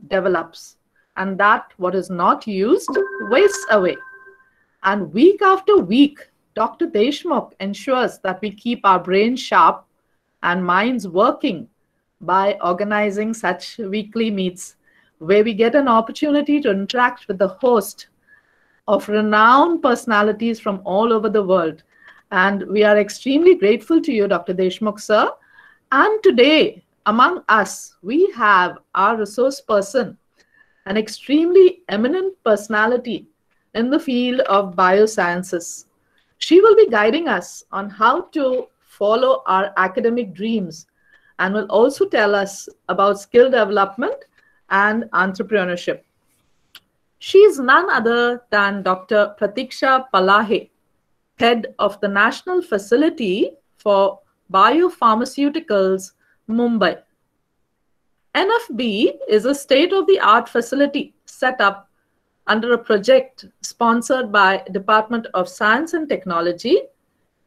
develops, and that what is not used wastes away. And week after week, Dr. Deshmukh ensures that we keep our brains sharp and minds working by organizing such weekly meets where we get an opportunity to interact with the host of renowned personalities from all over the world. And we are extremely grateful to you, Dr. Deshmukh, sir. And today, among us, we have our resource person, an extremely eminent personality in the field of biosciences. She will be guiding us on how to follow our academic dreams and will also tell us about skill development and entrepreneurship. She is none other than Dr. Pratiksha Palahe, head of the National Facility for Biopharmaceuticals, Mumbai. NFB is a state-of-the-art facility set up under a project sponsored by Department of Science and Technology,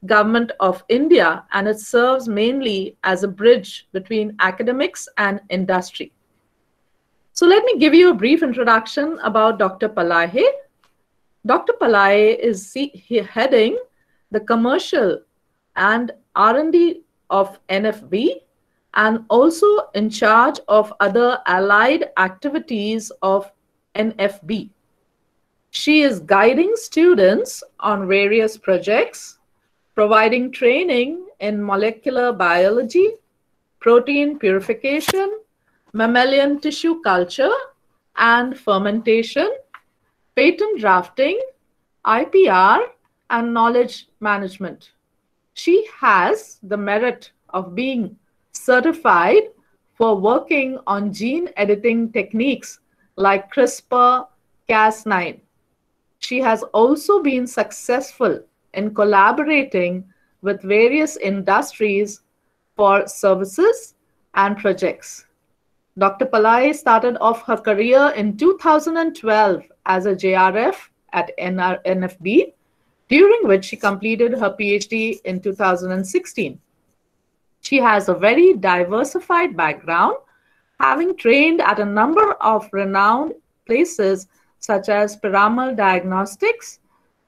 Government of India, and it serves mainly as a bridge between academics and industry. So let me give you a brief introduction about Dr. Palahe. Dr. Palahe is heading the commercial and R&D of NFB and also in charge of other allied activities of NFB. She is guiding students on various projects, providing training in molecular biology, protein purification, mammalian tissue culture and fermentation, patent drafting, IPR, and knowledge management. She has the merit of being certified for working on gene editing techniques like CRISPR-Cas9. She has also been successful in collaborating with various industries for services and projects. Dr. Palahe started off her career in 2012 as a JRF at NFB, during which she completed her PhD in 2016. She has a very diversified background, having trained at a number of renowned places such as Piramal Diagnostics,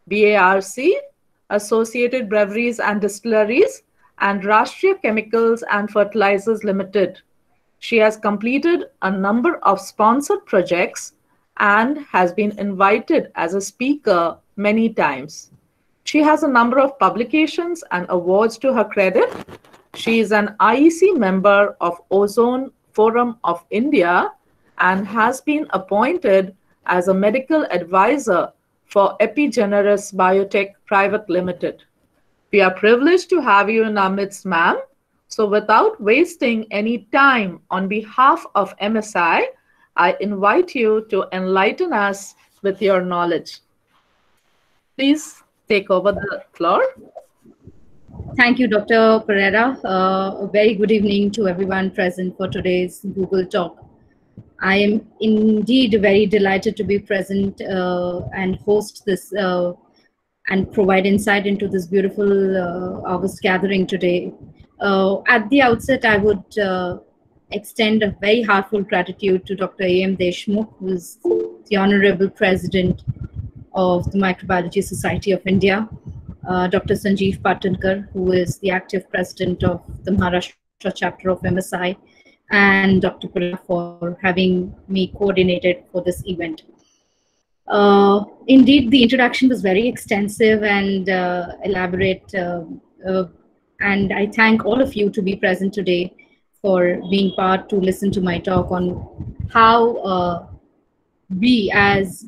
BARC, Associated Breweries and Distilleries, and Rashtriya Chemicals and Fertilizers Limited. She has completed a number of sponsored projects and has been invited as a speaker many times. She has a number of publications and awards to her credit. She is an IEC member of Ozone Forum of India and has been appointed as a medical advisor for Epigeneres Biotech Private Limited. We are privileged to have you in our midst, ma'am. So without wasting any time, on behalf of MSI, I invite you to enlighten us with your knowledge. Please take over the floor. Thank you, Dr. Pereira. A very good evening to everyone present for today's Google Talk. I am indeed very delighted to be present and host this and provide insight into this beautiful August gathering today. At the outset, I would extend a very heartfelt gratitude to Dr. A.M. Deshmukh, who is the Honorable President of the Microbiology Society of India, Dr. Sanjeev Patankar, who is the active president of the Maharashtra chapter of MSI, and Dr. Pereira for having me coordinated for this event. Indeed, the introduction was very extensive and elaborate, and I thank all of you to be present today for being part to listen to my talk on how we as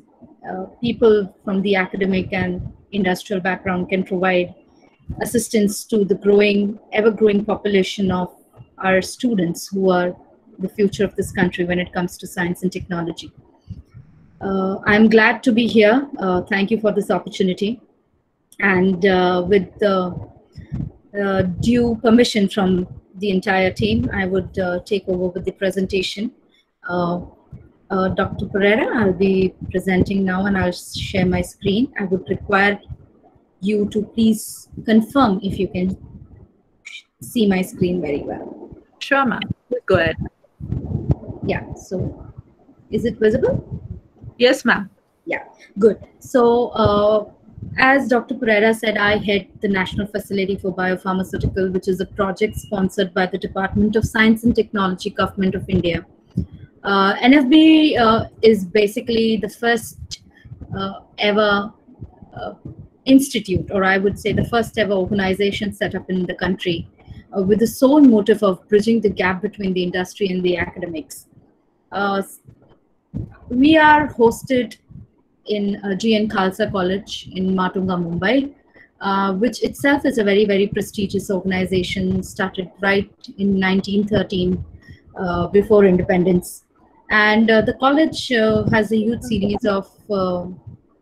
people from the academic and industrial background can provide assistance to the ever-growing population of our students who are the future of this country when it comes to science and technology. I'm glad to be here. Thank you for this opportunity. And with the due permission from the entire team, I would take over with the presentation. Dr. Pereira, I'll be presenting now and I'll share my screen. I would require you to please confirm if you can see my screen very well. Sure, ma'am. Go ahead. Yeah, so Is it visible? Yes, ma'am. Yeah, good. So as Dr. Pereira said, I head the National Facility for Biopharmaceutical, which is a project sponsored by the Department of Science and Technology, Government of India. NFB is basically the first ever institute, or I would say the first ever organization set up in the country with the sole motive of bridging the gap between the industry and the academics. We are hosted in GN Khalsa College in Matunga, Mumbai, which itself is a very, very prestigious organization, started right in 1913, before independence. And the college has a huge series of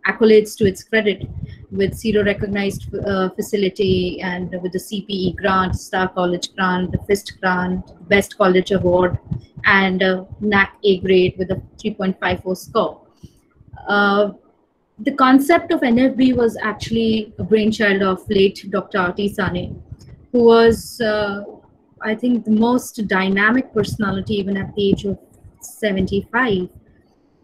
accolades to its credit, with Zero recognized facility and with the CPE grant, Star College grant, the FIST grant, Best College Award, and NAC A grade with a 3.54 score. The concept of NFB was actually a brainchild of late Dr. R.T. Sane, who was, I think, the most dynamic personality even at the age of 75,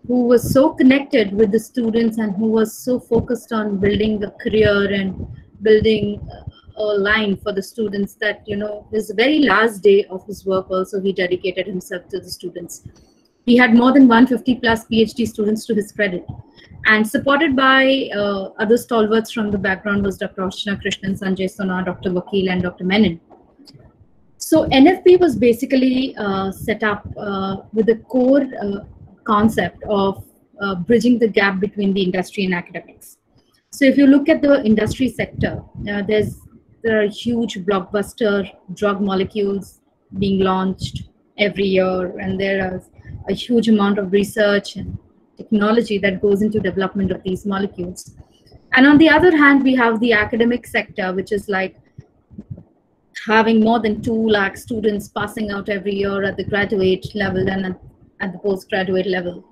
who was so connected with the students and who was so focused on building a career and building a line for the students that, you know, his very last day of his work also he dedicated himself to the students. He had more than 150 plus PhD students to his credit, and supported by other stalwarts from the background was Dr. Archana Krishnan, Sanjay Sona, Dr. Vakil, and Dr. Menon. So NFB was basically set up with a core concept of bridging the gap between the industry and academics. So if you look at the industry sector, there are huge blockbuster drug molecules being launched every year, and there is a huge amount of research and technology that goes into development of these molecules. And on the other hand, we have the academic sector, which is like having more than 2 lakh students passing out every year at the graduate level and at the postgraduate level,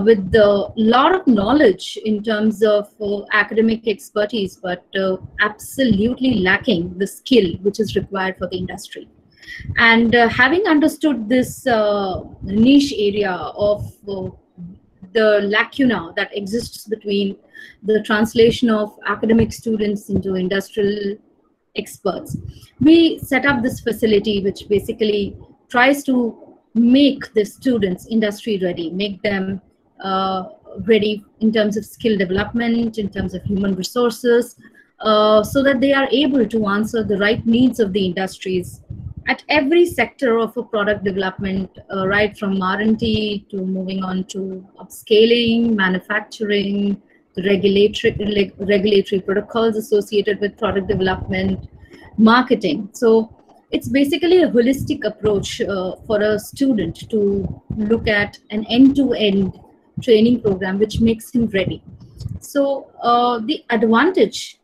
with a lot of knowledge in terms of academic expertise, but absolutely lacking the skill which is required for the industry. And having understood this niche area of the lacuna that exists between the translation of academic students into industrial experts, we set up this facility which basically tries to make the students industry ready, make them ready in terms of skill development, in terms of human resources, so that they are able to answer the right needs of the industries at every sector of a product development, right from R&D to moving on to upscaling, manufacturing, the regulatory protocols associated with product development, marketing. So it's basically a holistic approach for a student to look at an end-to-end training program which makes him ready. So the advantage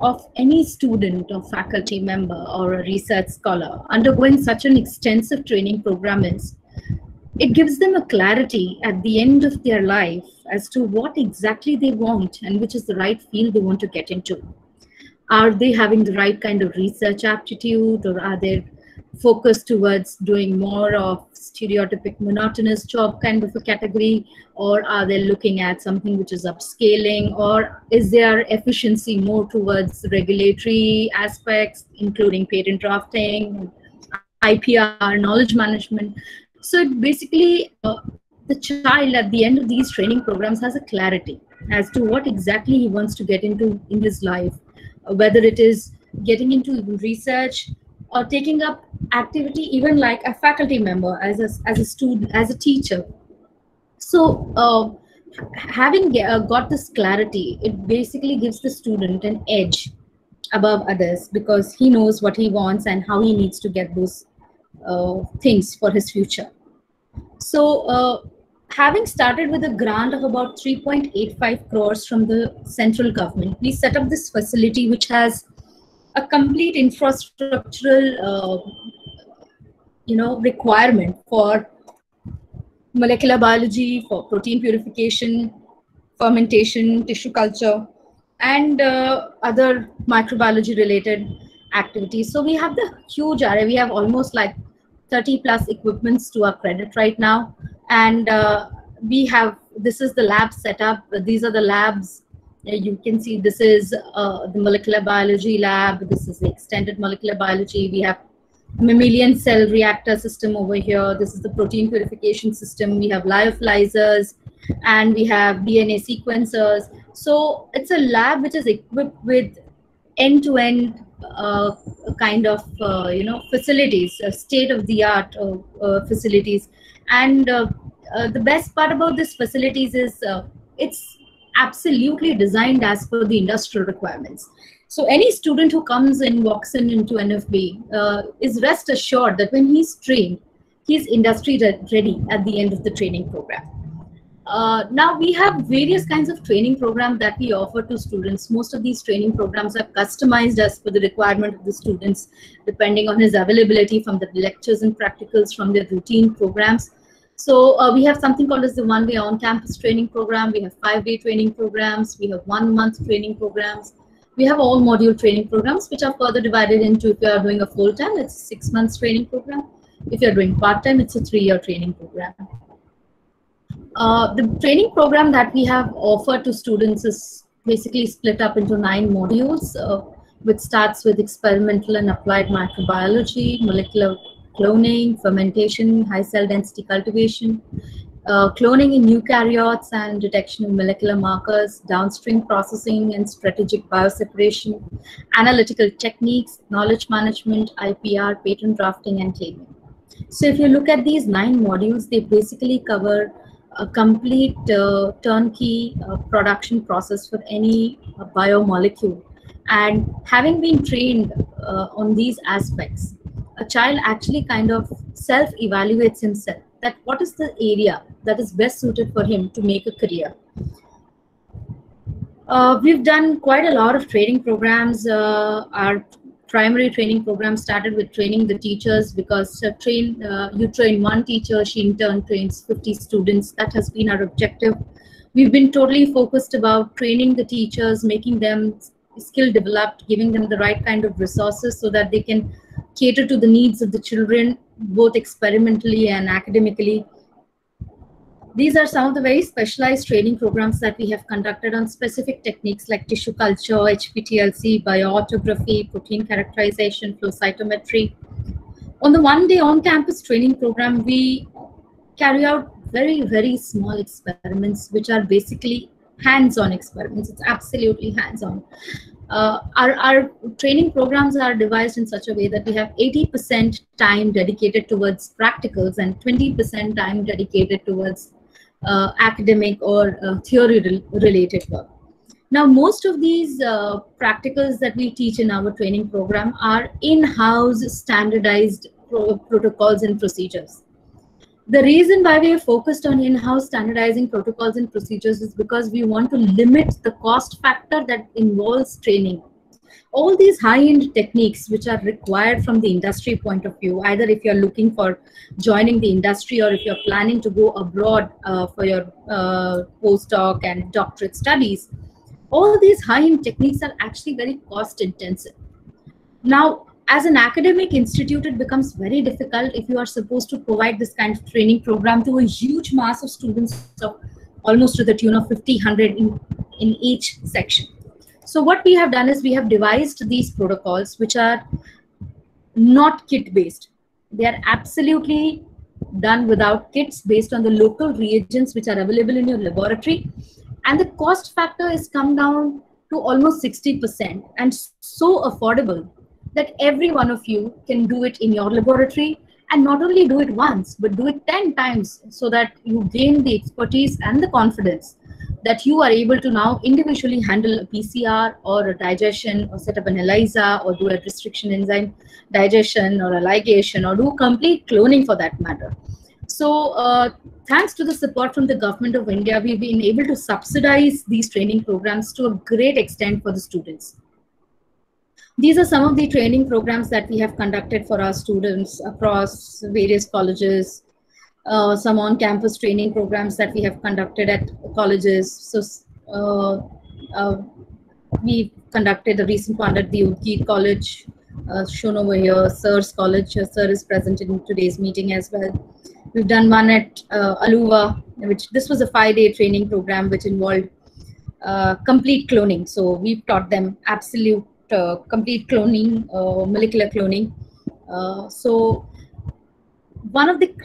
of any student or faculty member or a research scholar undergoing such an extensive training program is, it gives them a clarity at the end of their life as to what exactly they want and which is the right field they want to get into. Are they having the right kind of research aptitude, or are they focused towards doing more of stereotypic monotonous job kind of a category, or are they looking at something which is upscaling, or is their efficiency more towards regulatory aspects, including patent drafting, IPR, knowledge management? So it basically, the child at the end of these training programs has a clarity as to what exactly he wants to get into in his life, whether it is getting into research or taking up activity even like a faculty member, as a student, as a teacher. So having got this clarity, it basically gives the student an edge above others because he knows what he wants and how he needs to get those things for his future. So having started with a grant of about 3.85 crores from the central government, we set up this facility which has a complete infrastructural requirement for molecular biology, for protein purification, fermentation, tissue culture, and other microbiology related activities. So we have the huge array. We have almost like 30 plus equipments to our credit right now. And this is the lab setup. These are the labs. You can see this is the molecular biology lab. This is the extended molecular biology. We have mammalian cell reactor system over here. This is the protein purification system. We have lyophilizers, and we have DNA sequencers. So it's a lab which is equipped with end-to-end kind of facilities, state-of-the-art facilities. And the best part about this facilities is it's absolutely designed as per the industrial requirements. So any student who comes and walks into NFB is rest assured that when he's trained, he's industry ready at the end of the training program. Now we have various kinds of training programs that we offer to students. Most of these training programs are customized as per the requirement of the students, depending on his availability from the lectures and practicals from their routine programs. So we have something called as the one-way on-campus training program. We have 5-day training programs. We have 1-month training programs. We have all module training programs, which are further divided into, if you are doing a full-time, it's a 6 months training program. If you're doing part-time, it's a 3-year training program. The training program that we have offered to students is basically split up into 9 modules, which starts with experimental and applied microbiology, molecular cloning, fermentation, high cell density cultivation, cloning in eukaryotes and detection of molecular markers, downstream processing and strategic bioseparation, analytical techniques, knowledge management, IPR, patent drafting, and claiming. So if you look at these 9 modules, they basically cover a complete turnkey production process for any biomolecule. And having been trained on these aspects, a child actually kind of self-evaluates himself, that what is the area that is best suited for him to make a career. We've done quite a lot of training programs. Our primary training program started with training the teachers, because you train one teacher, she in turn trains 50 students. That has been our objective. We've been totally focused about training the teachers, making them skill developed, giving them the right kind of resources so that they can cater to the needs of the children, both experimentally and academically. These are some of the very specialized training programs that we have conducted on specific techniques like tissue culture, HPTLC, bioautography, protein characterization, flow cytometry. On the 1-day on-campus training program, we carry out very, very small experiments, which are basically hands-on experiments. It's absolutely hands-on. Our training programs are devised in such a way that we have 80% time dedicated towards practicals and 20% time dedicated towards academic or theory-related work. Now, most of these practicals that we teach in our training program are in-house standardized protocols and procedures. The reason why we are focused on in-house standardizing protocols and procedures is because we want to limit the cost factor that involves training. All these high-end techniques which are required from the industry point of view, either if you're looking for joining the industry or if you're planning to go abroad for your postdoc and doctorate studies, all these high-end techniques are actually very cost-intensive. Now, as an academic institute, it becomes very difficult if you are supposed to provide this kind of training program to a huge mass of students, of almost to the tune of 50, 100 in each section. So what we have done is we have devised these protocols which are not kit-based. They are absolutely done without kits, based on the local reagents which are available in your laboratory. And the cost factor has come down to almost 60%, and so affordable that every one of you can do it in your laboratory, and not only do it once, but do it 10 times, so that you gain the expertise and the confidence that you are able to now individually handle a PCR or a digestion, or set up an ELISA, or do a restriction enzyme digestion, or a ligation, or do complete cloning for that matter. So thanks to the support from the government of India, we've been able to subsidize these training programs to a great extent for the students. These are some of the training programs that we have conducted for our students across various colleges, some on-campus training programs that we have conducted at colleges. So we conducted a recent one at the Udgir College, shown over here, Sir's College. Sir is present in today's meeting as well. We've done one at Aluva, which this was a 5-day training program which involved complete cloning. So we've taught them absolute complete cloning, molecular cloning. So one of the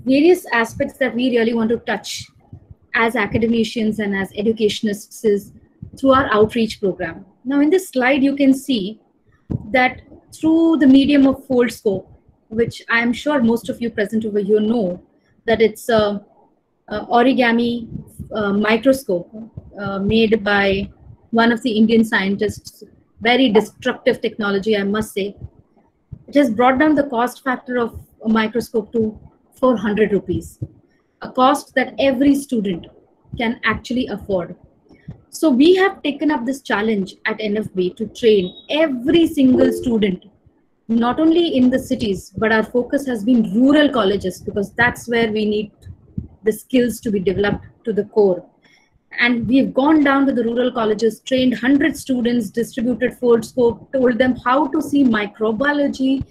various aspects that we really want to touch as academicians and as educationists is through our outreach program. Now in this slide, you can see that through the medium of Foldscope, which I'm sure most of you present over here know, that it's a origami microscope made by one of the Indian scientists, very destructive technology, I must say. It has brought down the cost factor of a microscope to 400 rupees, a cost that every student can actually afford. So we have taken up this challenge at NFB to train every single student, not only in the cities, but our focus has been rural colleges, because that's where we need the skills to be developed to the core. And we've gone down to the rural colleges, trained 100 students, distributed Foldscope, told them how to see microbiology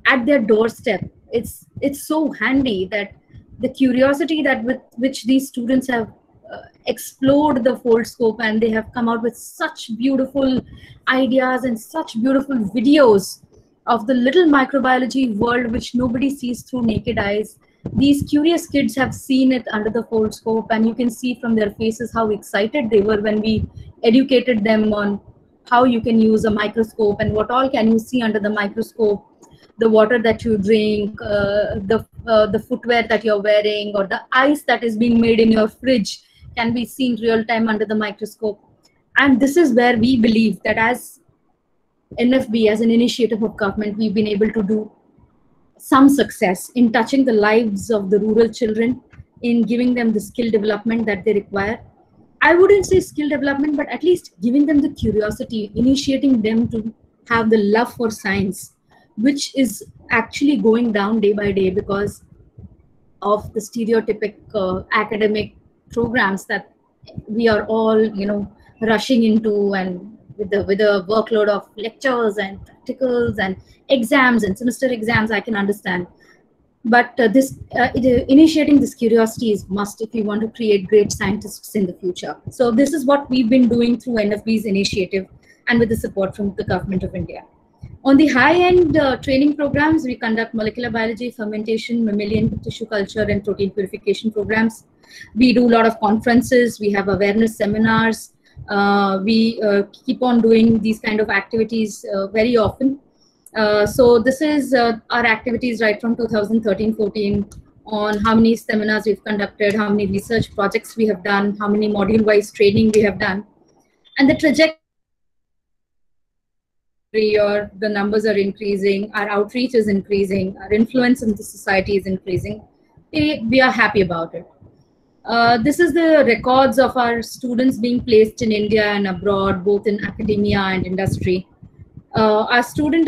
at their doorstep. It's so handy that the curiosity that with which these students have explored the Foldscope, and they have come out with such beautiful ideas and such beautiful videos of the little microbiology world which nobody sees through naked eyes. These curious kids have seen it under the Foldscope, and you can see from their faces how excited they were when we educated them on how you can use a microscope and what all can you see under the microscope. The water that you drink, the footwear that you're wearing, or the ice that is being made in your fridge can be seen real time under the microscope. And this is where we believe that as NFB, as an initiative of government, we've been able to do some success in touching the lives of the rural children, in giving them the skill development that they require. I wouldn't say skill development, but at least giving them the curiosity, initiating them to have the love for science, which is actually going down day by day because of the stereotypic academic programs that we are all, rushing into, and with the workload of lectures and practicals and exams and semester exams, I can understand. But initiating this curiosity is must if we want to create great scientists in the future. So this is what we've been doing through NFB's initiative and with the support from the Government of India. On the high-end training programs, we conduct molecular biology, fermentation, mammalian tissue culture, and protein purification programs. We do a lot of conferences. We have awareness seminars. We keep on doing these kind of activities very often. So this is our activities right from 2013-14 on how many seminars we've conducted, how many research projects we have done, how many module-wise training we have done. And the trajectory, or the numbers are increasing, our outreach is increasing, our influence in the society is increasing. We are happy about it. This is the records of our students being placed in India and abroad, both in academia and industry. Our student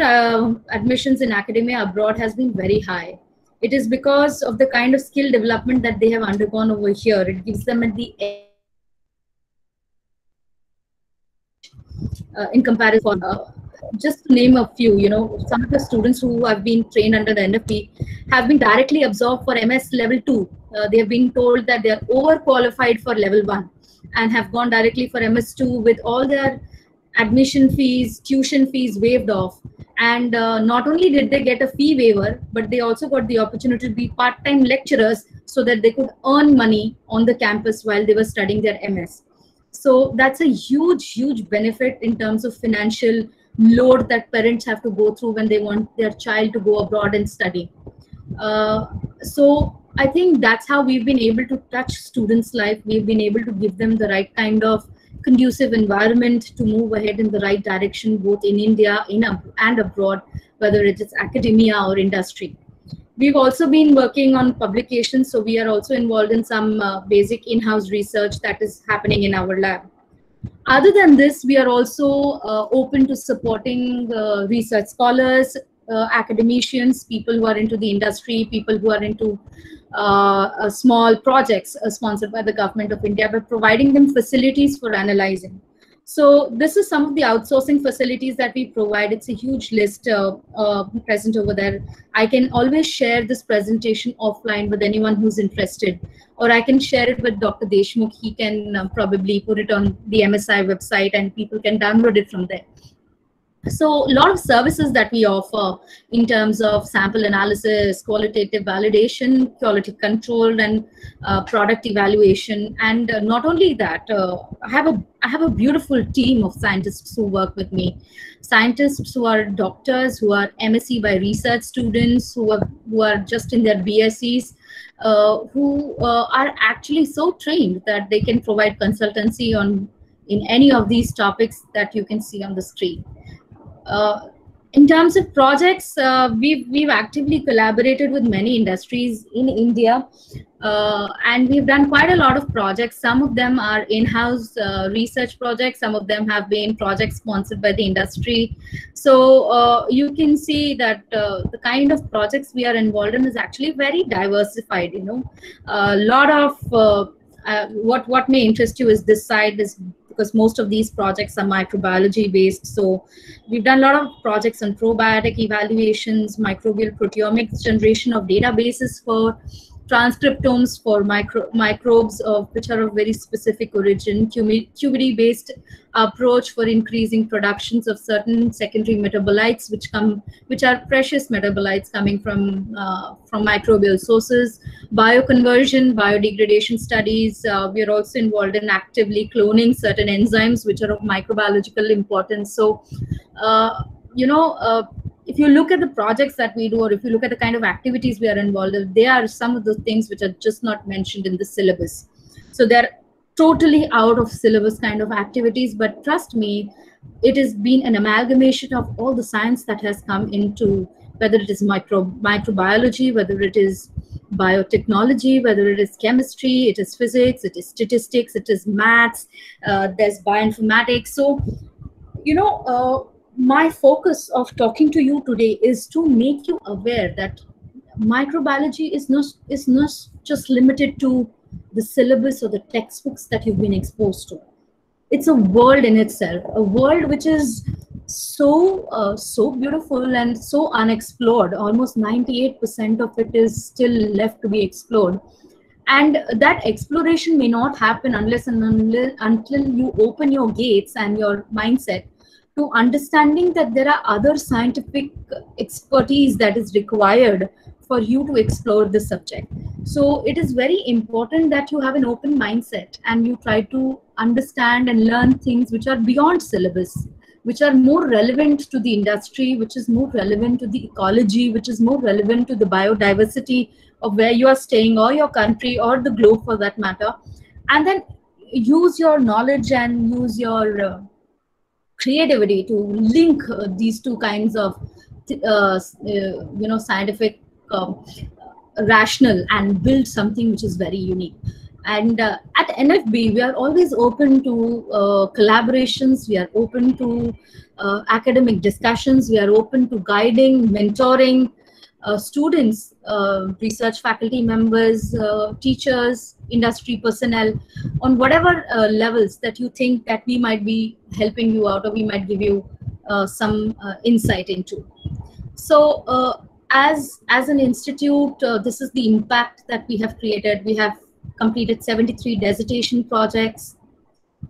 admissions in academia abroad has been very high. It is because of the kind of skill development that they have undergone over here. It gives them at the edge in comparison. Just to name a few, some of the students who have been trained under the NFB have been directly absorbed for MS level 2. They have been told that they are overqualified for level 1 and have gone directly for MS2 with all their admission fees, tuition fees waived off. And not only did they get a fee waiver, but they also got the opportunity to be part-time lecturers so that they could earn money on the campus while they were studying their MS. So that's a huge, huge benefit in terms of financial load that parents have to go through when they want their child to go abroad and study. So I think that's how we've been able to touch students' life. We've been able to give them the right kind of conducive environment to move ahead in the right direction, both in India and abroad, whether it is academia or industry. We've also been working on publications, so we are also involved in some basic in-house research that is happening in our lab. Other than this, we are also open to supporting research scholars, academicians, people who are into the industry, people who are into small projects sponsored by the Government of India, by providing them facilities for analyzing. So this is some of the outsourcing facilities that we provide. It's a huge list present over there. I can always share this presentation offline with anyone who's interested, or I can share it with Dr. Deshmukh. He can probably put it on the MSI website and people can download it from there. So a lot of services that we offer in terms of sample analysis, qualitative validation, quality control, and product evaluation. And not only that, I have a beautiful team of scientists who work with me. Scientists who are doctors, who are MSc by research students, who are just in their BScs, who are actually so trained that they can provide consultancy in any of these topics that you can see on the screen. In terms of projects, we've actively collaborated with many industries in India, and we've done quite a lot of projects. Some of them are in-house research projects. Some of them have been projects sponsored by the industry. So you can see that the kind of projects we are involved in is actually very diversified. You know, a lot of what may interest you is this side is because most of these projects are microbiology based. So we've done a lot of projects on probiotic evaluations, microbial proteomics, generation of databases for transcriptomes for microbes which are of very specific origin, QBD based approach for increasing productions of certain secondary metabolites which are precious metabolites coming from microbial sources, bioconversion, biodegradation studies. We are also involved in actively cloning certain enzymes which are of microbiological importance. So if you look at the projects that we do, or if you look at the kind of activities we are involved in, they are some of the things which are just not mentioned in the syllabus. So they're totally out of syllabus kind of activities, but trust me, it has been an amalgamation of all the science that has come into, whether it is microbiology, whether it is biotechnology, whether it is chemistry, it is physics, it is statistics, it is maths, there's bioinformatics. So, my focus of talking to you today is to make you aware that microbiology is not just limited to the syllabus or the textbooks that you've been exposed to. It's a world in itself, a world which is so beautiful and so unexplored. Almost 98% of it is still left to be explored. And that exploration may not happen unless and until you open your gates and your mindset to understanding that there are other scientific expertise that is required for you to explore this subject. So it is very important that you have an open mindset and you try to understand and learn things which are beyond syllabus, which are more relevant to the industry, which is more relevant to the ecology, which is more relevant to the biodiversity of where you are staying or your country or the globe for that matter. And then use your knowledge and use your creativity to link these two kinds of scientific rationale and build something which is very unique. And at NFB, we are always open to collaborations. We are open to academic discussions. We are open to guiding, mentoring students, research faculty members, teachers, industry personnel, on whatever levels that you think that we might be helping you out or we might give you some insight into. So as an institute, this is the impact that we have created. We have completed 73 dissertation projects,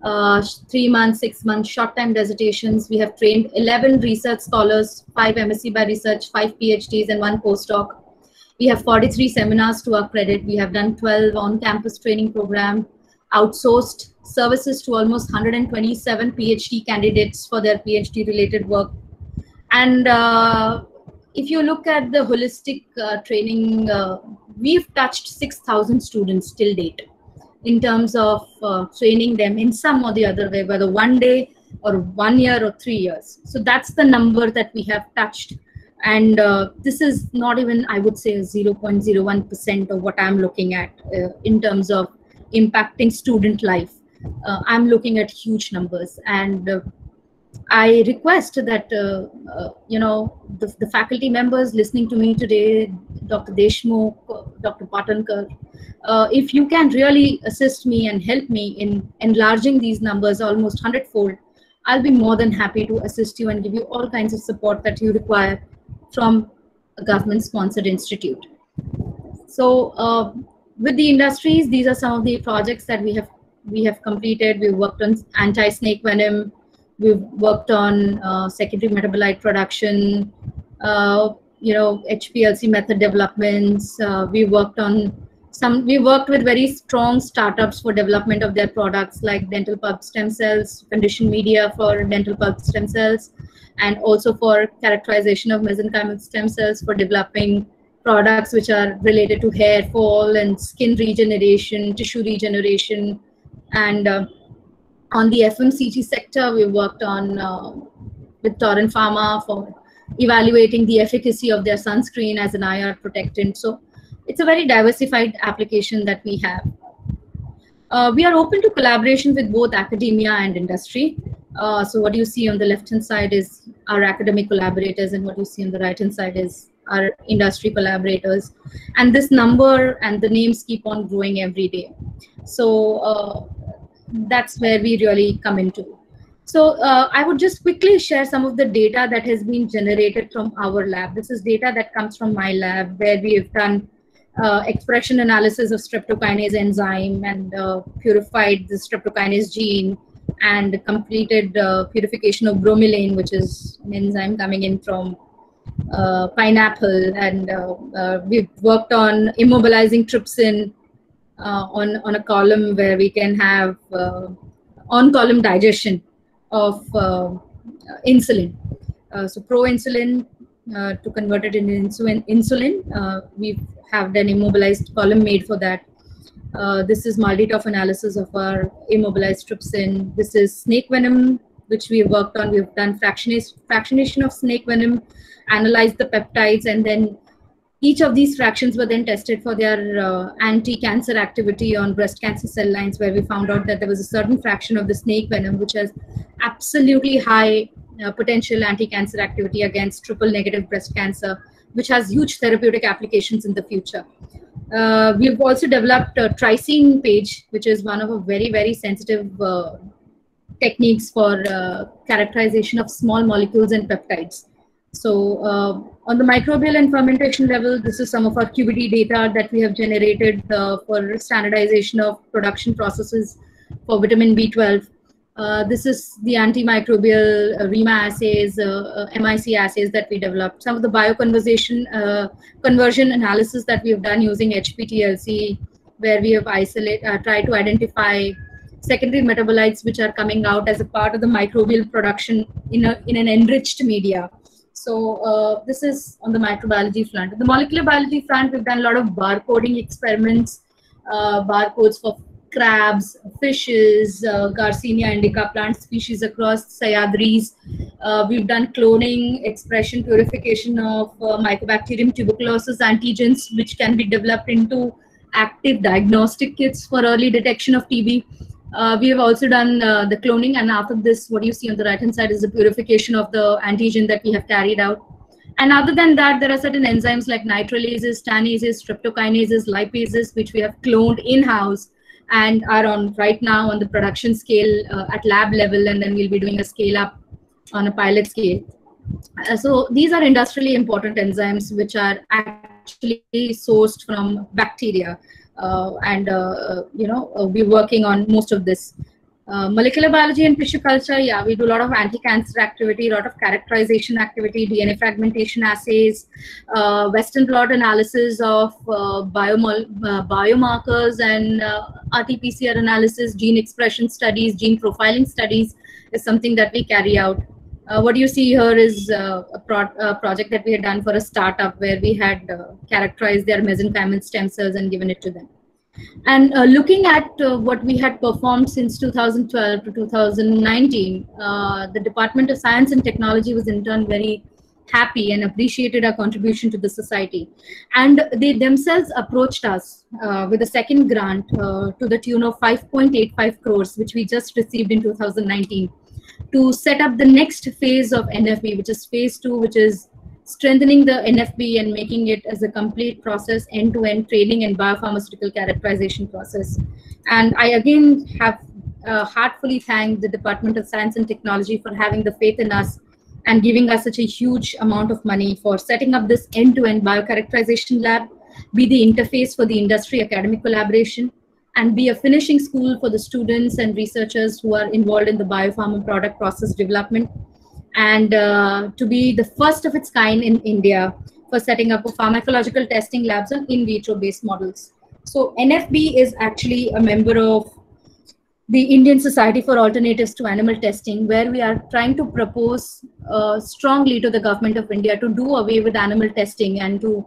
3 months, 6 months, short-time dissertations. We have trained 11 research scholars, 5 MSc by research, 5 PhDs, and 1 postdoc. We have 43 seminars to our credit. We have done 12 on-campus training program, outsourced services to almost 127 PhD candidates for their PhD-related work. And if you look at the holistic training, we've touched 6,000 students till date in terms of training them in some or the other way, whether 1 day or 1 year or 3 years. So that's the number that we have touched. And this is not even, I would say, 0.01% of what I'm looking at in terms of impacting student life. I'm looking at huge numbers. And I request that, the faculty members listening to me today, Dr. Deshmukh, Dr. Patankar, if you can really assist me and help me in enlarging these numbers almost 100-fold, I'll be more than happy to assist you and give you all kinds of support that you require from a government-sponsored institute. So with the industries, these are some of the projects that we have completed. We've worked on anti-snake venom. We've worked on secondary metabolite production, HPLC method developments. We worked with very strong startups for development of their products, like dental pulp stem cells, conditioned media for dental pulp stem cells, and also for characterization of mesenchymal stem cells for developing products which are related to hair fall and skin regeneration, tissue regeneration. And on the FMCG sector, we worked on with Torrent Pharma for evaluating the efficacy of their sunscreen as an IR protectant. So it's a very diversified application that we have. We are open to collaboration with both academia and industry. So what you see on the left-hand side is our academic collaborators, and what you see on the right-hand side is our industry collaborators. And this number and the names keep on growing every day. So that's where we really come into. So I would just quickly share some of the data that has been generated from our lab. This is data that comes from my lab, where we have done expression analysis of streptokinase enzyme and purified the streptokinase gene, and completed purification of bromelain, which is an enzyme coming in from pineapple. And we've worked on immobilizing trypsin on a column where we can have on-column digestion of insulin. So proinsulin, to convert it into insulin, we have an immobilized column made for that. This is MALDI-TOF analysis of our immobilized trypsin. This is snake venom, which we have worked on. We've done fractionation of snake venom, analyzed the peptides, and then each of these fractions were then tested for their anti-cancer activity on breast cancer cell lines, where we found out that there was a certain fraction of the snake venom which has absolutely high potential anti-cancer activity against triple-negative breast cancer, which has huge therapeutic applications in the future. We've also developed a trypsin page, which is one of a very, very sensitive techniques for characterization of small molecules and peptides. So on the microbial and fermentation level, this is some of our QBD data that we have generated for standardization of production processes for vitamin B12. This is the antimicrobial REMA assays, MIC assays that we developed. Some of the bioconversion conversion analysis that we have done using HPTLC, where we have tried to identify secondary metabolites which are coming out as a part of the microbial production in an enriched media. So this is on the microbiology front. On the molecular biology front, we've done a lot of barcoding experiments, barcodes for crabs, fishes, Garcinia indica plant species across Sayadris. We've done cloning, expression, purification of Mycobacterium tuberculosis antigens, which can be developed into active diagnostic kits for early detection of TB. We have also done the cloning, and after this, what you see on the right-hand side is the purification of the antigen that we have carried out. And other than that, there are certain enzymes like nitrolases, tannases, streptokinases, lipases, which we have cloned in-house and are on right now on the production scale at lab level, and then we'll be doing a scale up on a pilot scale. So these are industrially important enzymes which are actually sourced from bacteria, we're working on most of this. Molecular biology and tissue culture, yeah, we do a lot of anti-cancer activity, a lot of characterization activity, DNA fragmentation assays, Western blot analysis of biomarkers, and RT-PCR analysis, gene expression studies, gene profiling studies is something that we carry out. What you see here is a project that we had done for a startup where we had characterized their mesenchymal stem cells and given it to them. And looking at what we had performed since 2012 to 2019, the Department of Science and Technology was in turn very happy and appreciated our contribution to the society. And they themselves approached us with a second grant to the tune of 5.85 crores, which we just received in 2019, to set up the next phase of NFB, which is phase 2, which is strengthening the NFB and making it as a complete process, end-to-end training and biopharmaceutical characterization process. And I again have heartfully thank the Department of Science and Technology for having the faith in us and giving us such a huge amount of money for setting up this end-to-end biocharacterization lab, be the interface for the industry-academic collaboration, and be a finishing school for the students and researchers who are involved in the biopharma product process development, and to be the first of its kind in India for setting up pharmacological testing labs on in vitro-based models. So NFB is actually a member of the Indian Society for Alternatives to Animal Testing, where we are trying to propose strongly to the government of India to do away with animal testing and to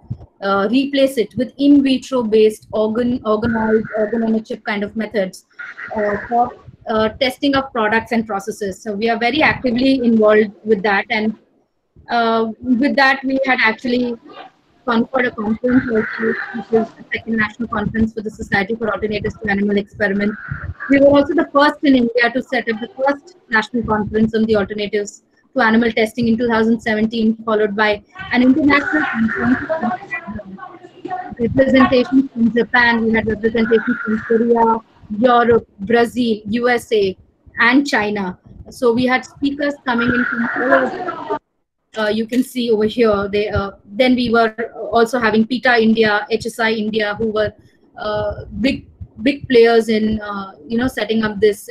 replace it with in vitro-based organ on a chip kind of methods for testing of products and processes. So we are very actively involved with that, and with that we had actually conferred a conference also, which is the second national conference for the Society for Alternatives to Animal Experiments. We were also the first in India to set up the first national conference on the alternatives to animal testing in 2017, followed by an international conference, representation from Japan, we had representation from Korea, Europe, Brazil, USA, and China. So we had speakers coming in from all over. You can see over here. Then we were also having PETA India, HSI India, who were big players in setting up this.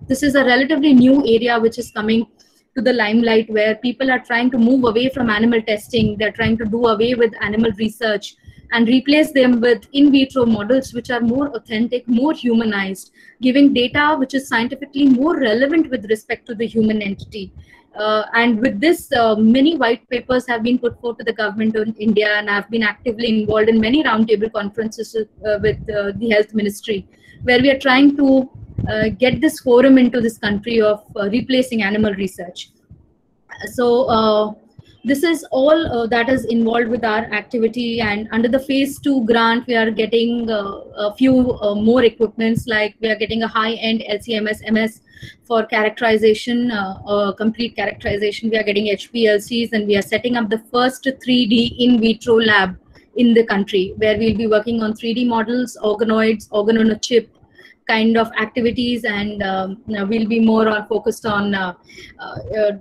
This is a relatively new area which is coming to the limelight, where people are trying to move away from animal testing. They're trying to do away with animal research and replace them with in vitro models which are more authentic, more humanized, giving data which is scientifically more relevant with respect to the human entity. And with this, many white papers have been put forth to the government of India, and I've been actively involved in many roundtable conferences with the health ministry, where we are trying to get this forum into this country of replacing animal research. So this is all that is involved with our activity, and under the phase 2 grant we are getting a few more equipments, like we are getting a high-end LC-MS MS for characterization, complete characterization. We are getting HPLCs, and we are setting up the first 3D in vitro lab in the country, where we'll be working on 3D models, organoids, organ on a chip kind of activities, and we'll be more focused on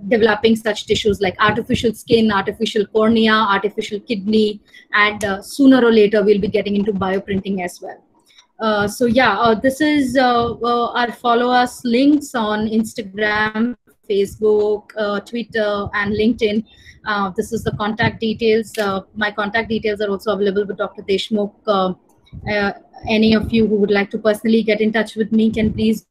developing such tissues like artificial skin, artificial cornea, artificial kidney, and sooner or later we'll be getting into bioprinting as well. So yeah, this is our follow us links on Instagram, Facebook, Twitter, and LinkedIn. This is the contact details. My contact details are also available with Dr. Deshmukh. Any of you who would like to personally get in touch with me can please.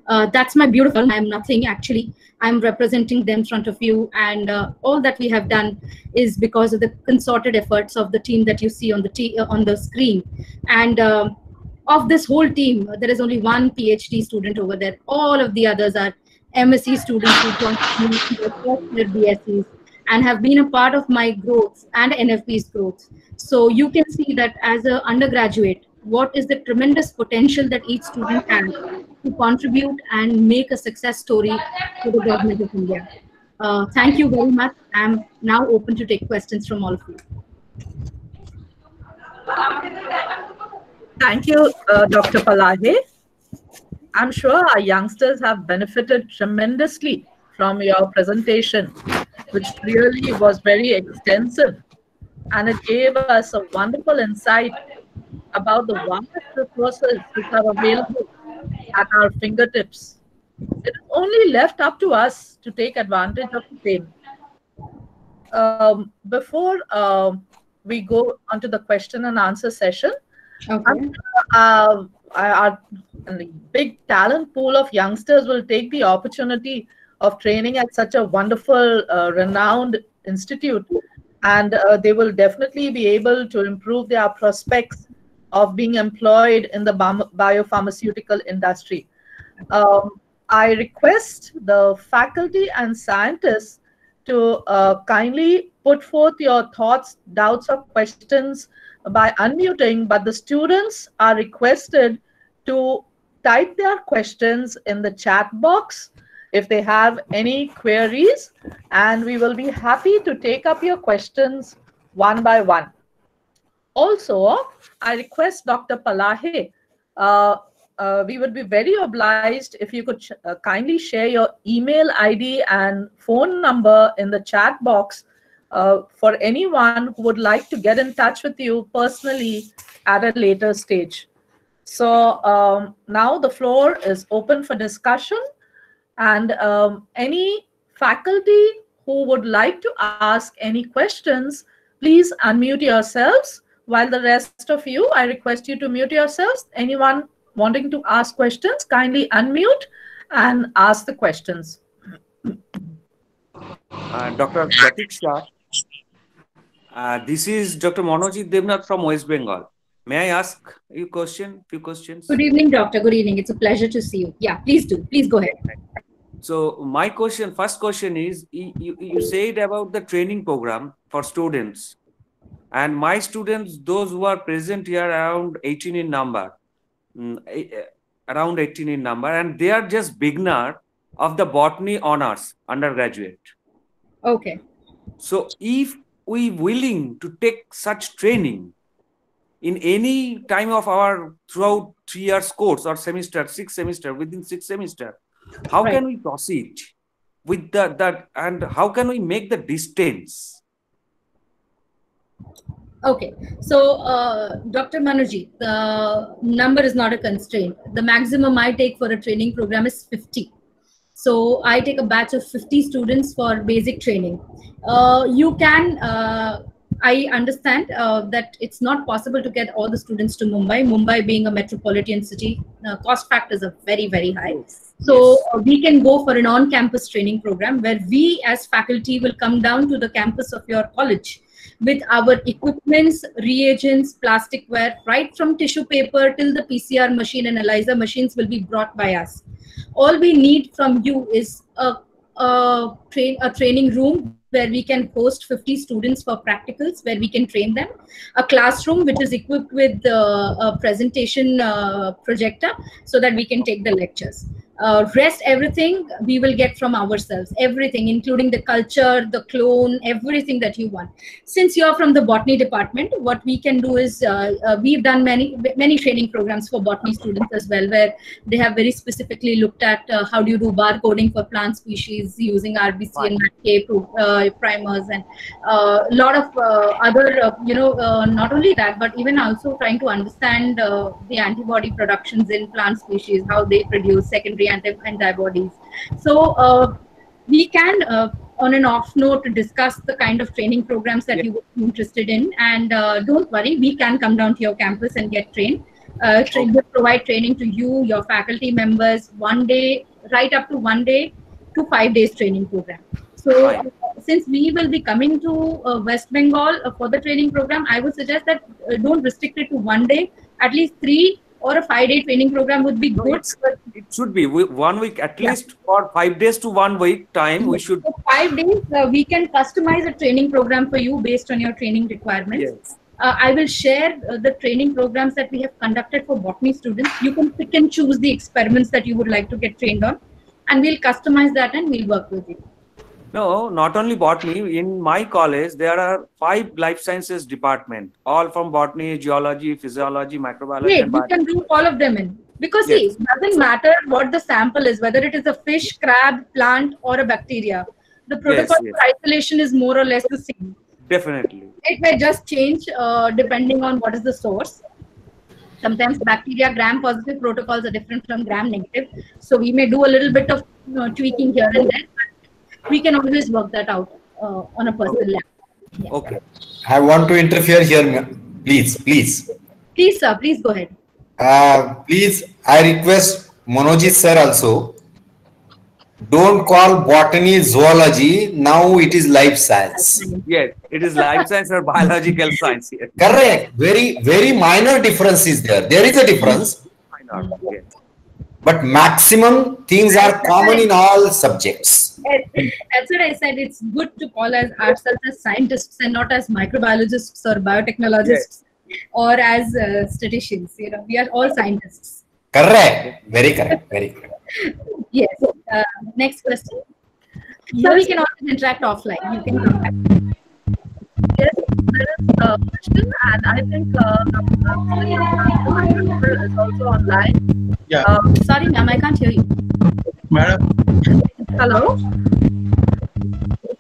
That's my beautiful. I'm nothing actually. I'm representing them in front of you, and all that we have done is because of the concerted efforts of the team that you see on the screen. And of this whole team, there is only one PhD student over there. All of the others are MSc students who joined their BScs and have been a part of my growth and NFB's growth. So you can see that as an undergraduate, what is the tremendous potential that each student has to contribute and make a success story for the government of India. Thank you very much. I'm now open to take questions from all of you. Thank you, Dr. Palahe. I'm sure our youngsters have benefited tremendously from your presentation, which really was very extensive, and it gave us a wonderful insight about the vast resources which are available at our fingertips. It is only left up to us to take advantage of the same. Before we go on to the question and answer session, okay. Our big talent pool of youngsters will take the opportunity of training at such a wonderful, renowned institute, and they will definitely be able to improve their prospects of being employed in the biopharmaceutical industry. I request the faculty and scientists to kindly put forth your thoughts, doubts, or questions by unmuting, but the students are requested to type their questions in the chat box if they have any queries, and we will be happy to take up your questions one by one. Also, I request Dr. Palahe we would be very obliged if you could kindly share your email ID and phone number in the chat box for anyone who would like to get in touch with you personally at a later stage. So now the floor is open for discussion, and any faculty who would like to ask any questions, please unmute yourselves. While the rest of you, I request you to mute yourselves. Anyone wanting to ask questions, kindly unmute and ask the questions. Dr. Pratik Shah. This is Dr. Manojit Devnath from West Bengal. May I ask you a question? Few questions. Good evening, doctor. Good evening. It's a pleasure to see you. Yeah, please do. Please go ahead. So my question, first question is, you said about the training program for students. And my students, those who are present here, around 18 in number, and they are just beginner of the botany honors undergraduate. Okay. So if we willing to take such training in any time of our throughout 3 years course or semester, 6 semester, within 6 semester, how can we proceed with that, and how can we make the distance? Okay, so Dr. Manojit, the number is not a constraint. The maximum I take for a training program is 50. So I take a batch of 50 students for basic training. You can, I understand that it's not possible to get all the students to Mumbai. Mumbai being a metropolitan city, cost factors are very, very high. So we can go for an on-campus training program where we as faculty will come down to the campus of your college with our equipments, reagents, plasticware, right from tissue paper till the PCR machine and ELISA machines will be brought by us. All we need from you is a training room where we can host 50 students for practicals, where we can train them, a classroom which is equipped with a presentation projector so that we can take the lectures. Rest everything we will get from ourselves, everything, including the culture, the clone, everything that you want. Since you're from the botany department, what we can do is we've done many training programs for botany students as well, where they have very specifically looked at how do you do barcoding for plant species using RBC and MATK primers, and a lot of other, not only that, but even also trying to understand the antibody productions in plant species, how they produce secondary antibodies. So we can, on an off note, discuss the kind of training programs that you would be interested in. And don't worry, we can come down to your campus and get trained. We'll provide training to you, your faculty members, 1 day, right up to 1 day to 5 days training program. So since we will be coming to West Bengal for the training program, I would suggest that don't restrict it to 1 day, at least 3 or a 5-day training program would be good. It should be 1 week, at least for 5 days to 1 week time. We should. For 5 days, we can customize a training program for you based on your training requirements. Yes. I will share the training programs that we have conducted for botany students. You can pick and choose the experiments that you would like to get trained on, and we'll customize that and we'll work with you. No, not only botany. In my college, there are 5 life sciences department, all from botany, geology, physiology, microbiology. Yeah, you can do all of them in. Because see, it doesn't matter what the sample is, whether it is a fish, crab, plant, or a bacteria. The protocol for isolation is more or less the same. Definitely. It may just change depending on what is the source. Sometimes bacteria gram-positive protocols are different from gram-negative. So we may do a little bit of tweaking here and there. We can always work that out on a personal level. Yeah. Okay. I want to interfere here, please. Please, sir. Please go ahead. Please, I request Manojit sir also. Don't call botany zoology. Now it is life science. Yes, it is life science or biological science. Yes. Correct. Very minor difference is there. There is a difference. Yes. But maximum things are common in all subjects. That's what I said. It's good to call ourselves as scientists and not as microbiologists or biotechnologists or as statisticians. We are all scientists. Correct. Very correct. Very correct. Yes. Next question. So we can always interact offline. You can come back. Yes, there is a question, and I think Patanka is also online. Yeah. Sorry, ma'am, I can't hear you. Madam, Hello?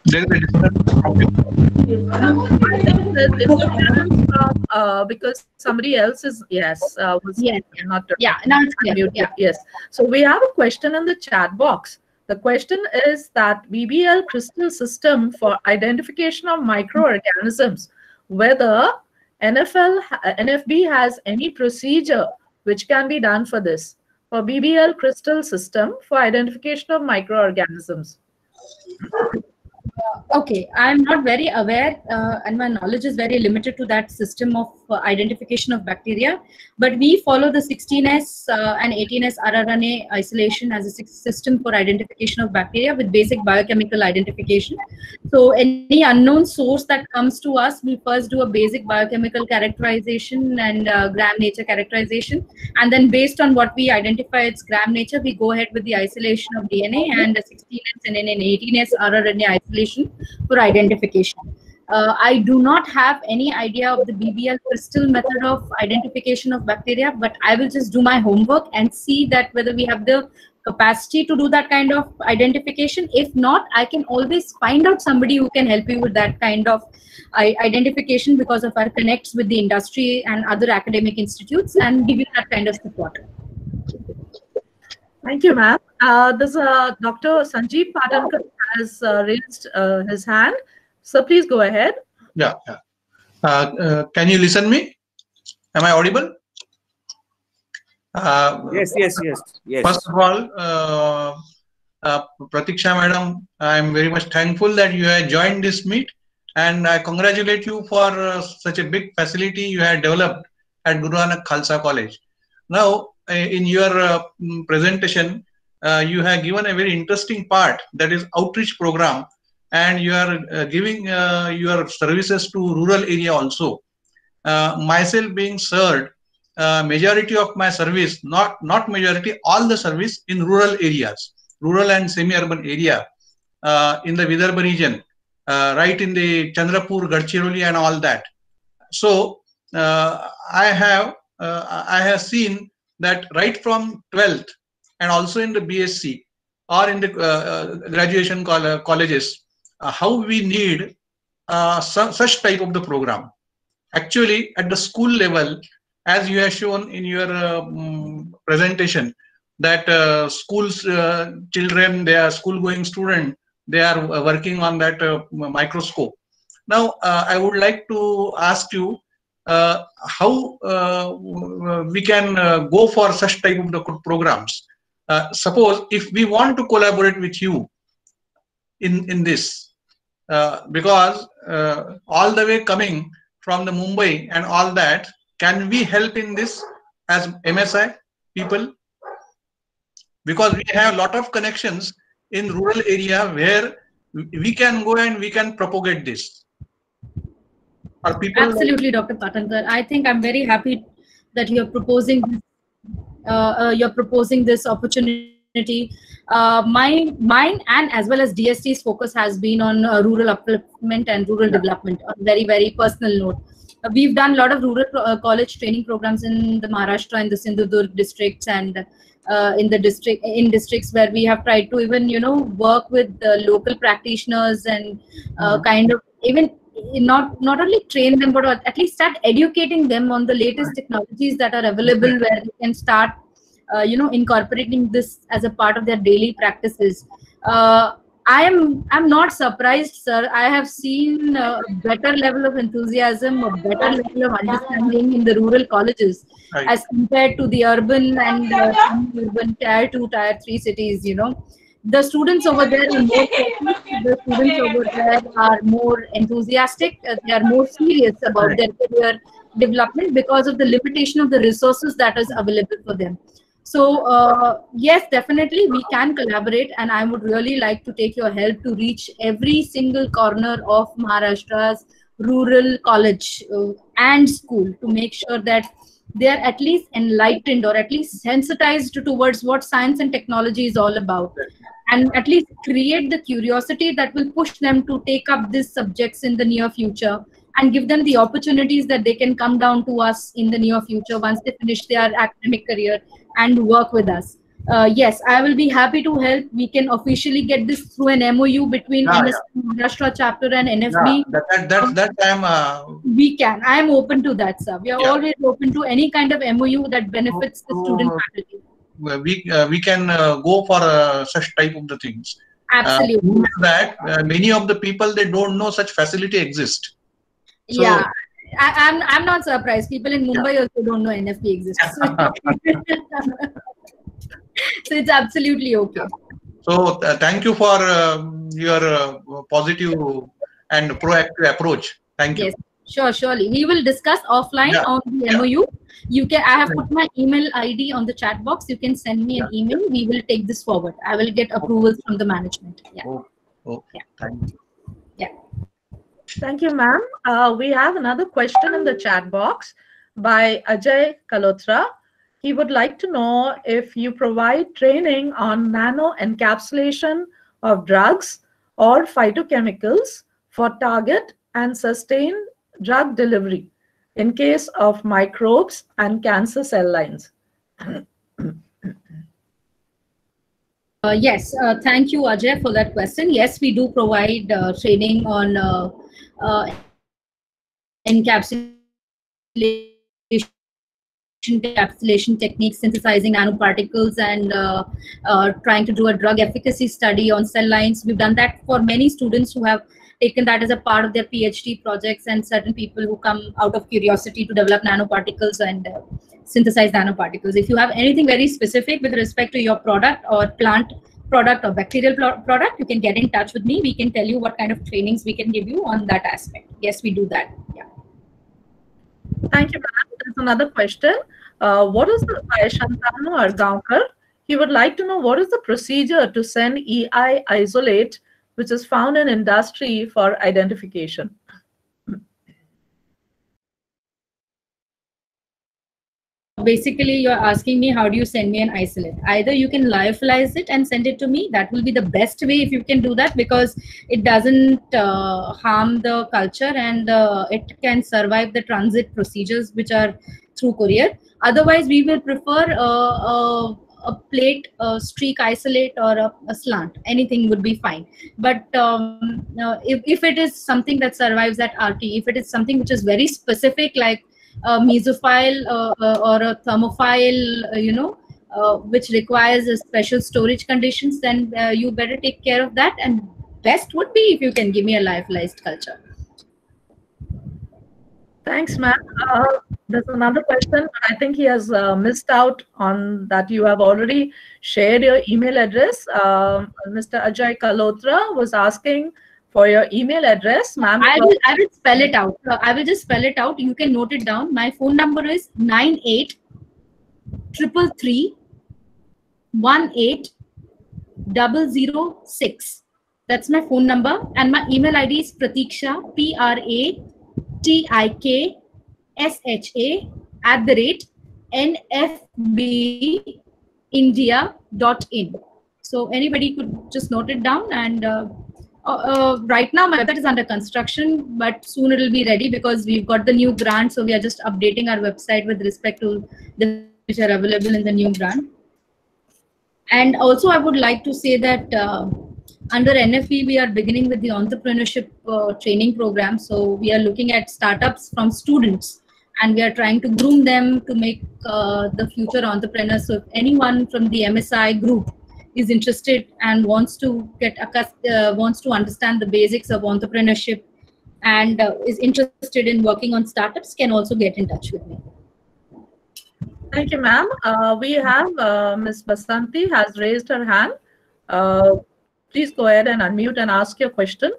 there is a disturbance from you. I think there's disturbance from, because somebody else is, was Yes. not Yeah, now it's clear. muted. Yeah. Yes. So we have a question in the chat box. The question is that BBL crystal system for identification of microorganisms, whether NFB has any procedure which can be done for this, for BBL crystal system for identification of microorganisms. Okay, I'm not very aware, and my knowledge is very limited to that system of identification of bacteria. But we follow the 16S and 18S rRNA isolation as a system for identification of bacteria with basic biochemical identification. So any unknown source that comes to us, we first do a basic biochemical characterization and gram nature characterization, and then based on what we identify its gram nature, we go ahead with the isolation of DNA and the 16S and 18S rRNA isolation for identification. I do not have any idea of the BBL crystal method of identification of bacteria, but I will just do my homework and see that whether we have the capacity to do that kind of identification. If not, I can always find out somebody who can help you with that kind of identification because of our connects with the industry and other academic institutes, and give you that kind of support. Thank you, ma'am. There's Dr. Sanjeev Patanka has raised his hand. So please go ahead. Yeah. Can you listen me? Am I audible? Yes. First of all, Pratiksha madam, I am very much thankful that you have joined this meet, and I congratulate you for such a big facility you have developed at Guru Nanak Khalsa College. Now, in your presentation, you have given a very interesting part, that is outreach program, and you are giving your services to rural area also. Myself being served, majority of my service, not majority, all the service in rural areas, rural and semi-urban area, in the Vidarbha region, right in the Chandrapur, Gadchiroli and all that. So I have seen that right from 12th and also in the BSc or in the graduation colleges, how we need such type of the program. Actually, at the school level, as you have shown in your presentation, that schools children, they are school going student, they are working on that microscope. Now, I would like to ask you how we can go for such type of the programs. Suppose if we want to collaborate with you in this, because all the way coming from the Mumbai and all that, can we help in this as MSI people? Because we have a lot of connections in rural area where we can go and we can propagate this. Are people Absolutely, Dr. Patankar. I think I'm very happy that you're proposing this opportunity. Mine and as well as DST's focus has been on rural upliftment and rural development on very, very personal note. We've done a lot of rural college training programs in the Maharashtra and the Sindhudurg districts, and in districts where we have tried to even work with local practitioners and kind of even not only train them, but at least start educating them on the latest technologies that are available, where they can start incorporating this as a part of their daily practices. I'm not surprised, sir. I have seen a better level of enthusiasm, a better level of understanding in the rural colleges as compared to the urban and urban tier 2, tier 3 cities. The students over there are more focused, the students over there are more enthusiastic, they are more serious about their career development because of the limitation of the resources that is available for them. So yes, definitely we can collaborate, and I would really like to take your help to reach every single corner of Maharashtra's rural college and school to make sure that they are at least enlightened or at least sensitized towards what science and technology is all about, and at least create the curiosity that will push them to take up these subjects in the near future and give them the opportunities that they can come down to us in the near future once they finish their academic career and work with us. Yes, I will be happy to help. We can officially get this through an MOU between MSc Maharashtra chapter and NFB. That I'm. We can. I am open to that, sir. We are always open to any kind of MOU that benefits the student faculty. We can go for such type of the things. Absolutely. That many of the people, they don't know such facility exist. So, yeah, I'm not surprised. People in Mumbai also don't know NFB exists. So it's absolutely okay. So thank you for your positive and proactive approach. Thank you. Yes, sure, surely. We will discuss offline on the MOU. You can. I have put my email ID on the chat box. You can send me an email. We will take this forward. I will get approvals from the management. Yeah. Okay. Thank you. Yeah. Thank you, ma'am. We have another question in the chat box by Ajay Kalotra. He would like to know if you provide training on nano encapsulation of drugs or phytochemicals for target and sustained drug delivery in case of microbes and cancer cell lines. Yes, thank you, Ajay, for that question. Yes, we do provide training on encapsulation techniques, synthesizing nanoparticles, and trying to do a drug efficacy study on cell lines. We've done that for many students who have taken that as a part of their PhD projects, and certain people who come out of curiosity to develop nanoparticles and synthesize nanoparticles. If you have anything very specific with respect to your product or plant product or bacterial product, you can get in touch with me. We can tell you what kind of trainings we can give you on that aspect. Yes, we do that. Yeah. Thank you, ma'am. There's another question. What is the by Shantanu Argaonkar? He would like to know what is the procedure to send EI isolate, which is found in industry, for identification. Basically, you're asking me how do you send me an isolate. Either you can lyophilize it and send it to me. That will be the best way if you can do that, because it doesn't harm the culture, and it can survive the transit procedures which are through courier. Otherwise, we will prefer a plate, a streak isolate, or a slant. Anything would be fine. But if it is something that survives at RT, if it is something which is very specific, like a mesophile or a thermophile, which requires a special storage conditions, then you better take care of that. And best would be if you can give me a lyophilized culture. Thanks, ma'am. There's another question, but I think he has missed out on that. You have already shared your email address. Mr. Ajay Kalotra was asking for your email address, ma'am. I will spell it out. I will just spell it out. You can note it down. My phone number is 9833180006. That's my phone number, and my email ID is Pratiksha, pratikksha@nfbindia.in. So anybody could just note it down. And right now my website is under construction, but soon it will be ready because we've got the new grant. So we are just updating our website with respect to the which are available in the new grant. And also I would like to say that under NFB, we are beginning with the entrepreneurship training program. So we are looking at startups from students, and we are trying to groom them to make the future entrepreneurs. So if anyone from the MSI group is interested and wants to wants to understand the basics of entrepreneurship and is interested in working on startups, can also get in touch with me. Thank you, ma'am. We have Ms. Basanti has raised her hand. Please go ahead and unmute and ask your question.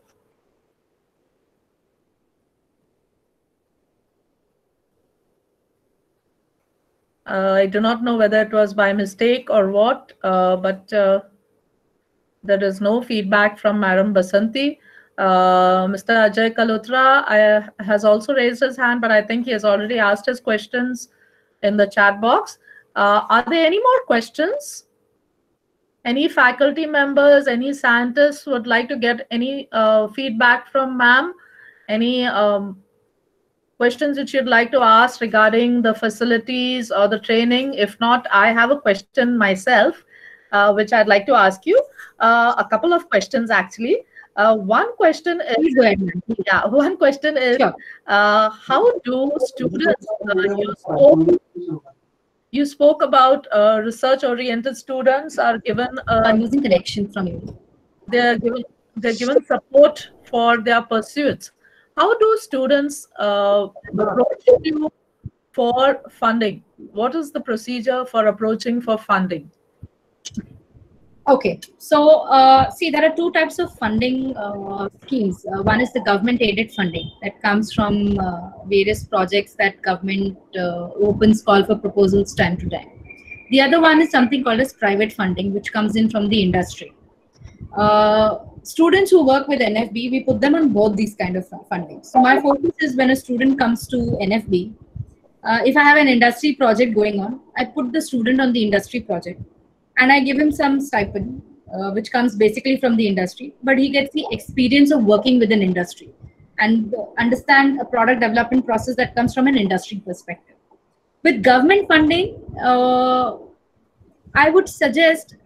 I do not know whether it was by mistake or what, but there is no feedback from Madam Basanti. Mr. Ajay Kalotra has also raised his hand, but I think he has already asked his questions in the chat box. Are there any more questions? Any faculty members, any scientists would like to get any feedback from ma'am? Any questions which you'd like to ask regarding the facilities or the training? If not, I have a question myself, which I'd like to ask you. A couple of questions, actually. One question is, Please go ahead, ma'am. yeah, one question is, Sure. how do students, you spoke about research-oriented students are given, I'm losing connection from you. they're given support for their pursuits. How do students approach you for funding? What is the procedure for approaching for funding? Okay, so see, there are two types of funding schemes. One is the government-aided funding that comes from various projects that government opens call for proposals time to time. The other one is something called as private funding, which comes in from the industry. Students who work with NFB, we put them on both these kind of funding. So my focus is when a student comes to NFB, if I have an industry project going on, I put the student on the industry project and I give him some stipend, which comes basically from the industry, but he gets the experience of working with an industry and understand a product development process that comes from an industry perspective. With government funding, I would suggest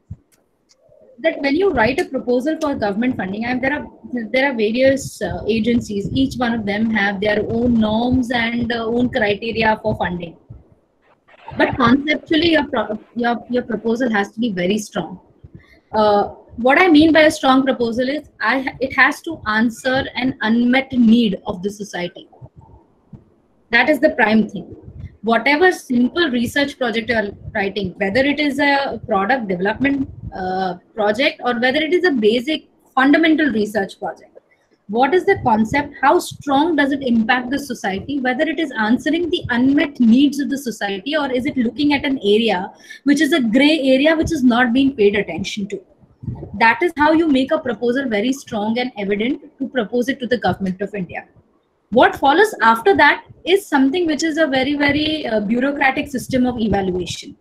that when you write a proposal for government funding, there are various agencies. Each one of them have their own norms and own criteria for funding. But conceptually, your proposal has to be very strong. What I mean by a strong proposal is it has to answer an unmet need of the society. That is the prime thing. Whatever simple research project you are writing, whether it is a product development project or whether it is a basic fundamental research project, what is the concept? How strong does it impact the society? Whether it is answering the unmet needs of the society, or is it looking at an area which is a gray area which is not being paid attention to? That is how you make a proposal very strong and evident to propose it to the government of India. What follows after that is something which is a very, very bureaucratic system of evaluation.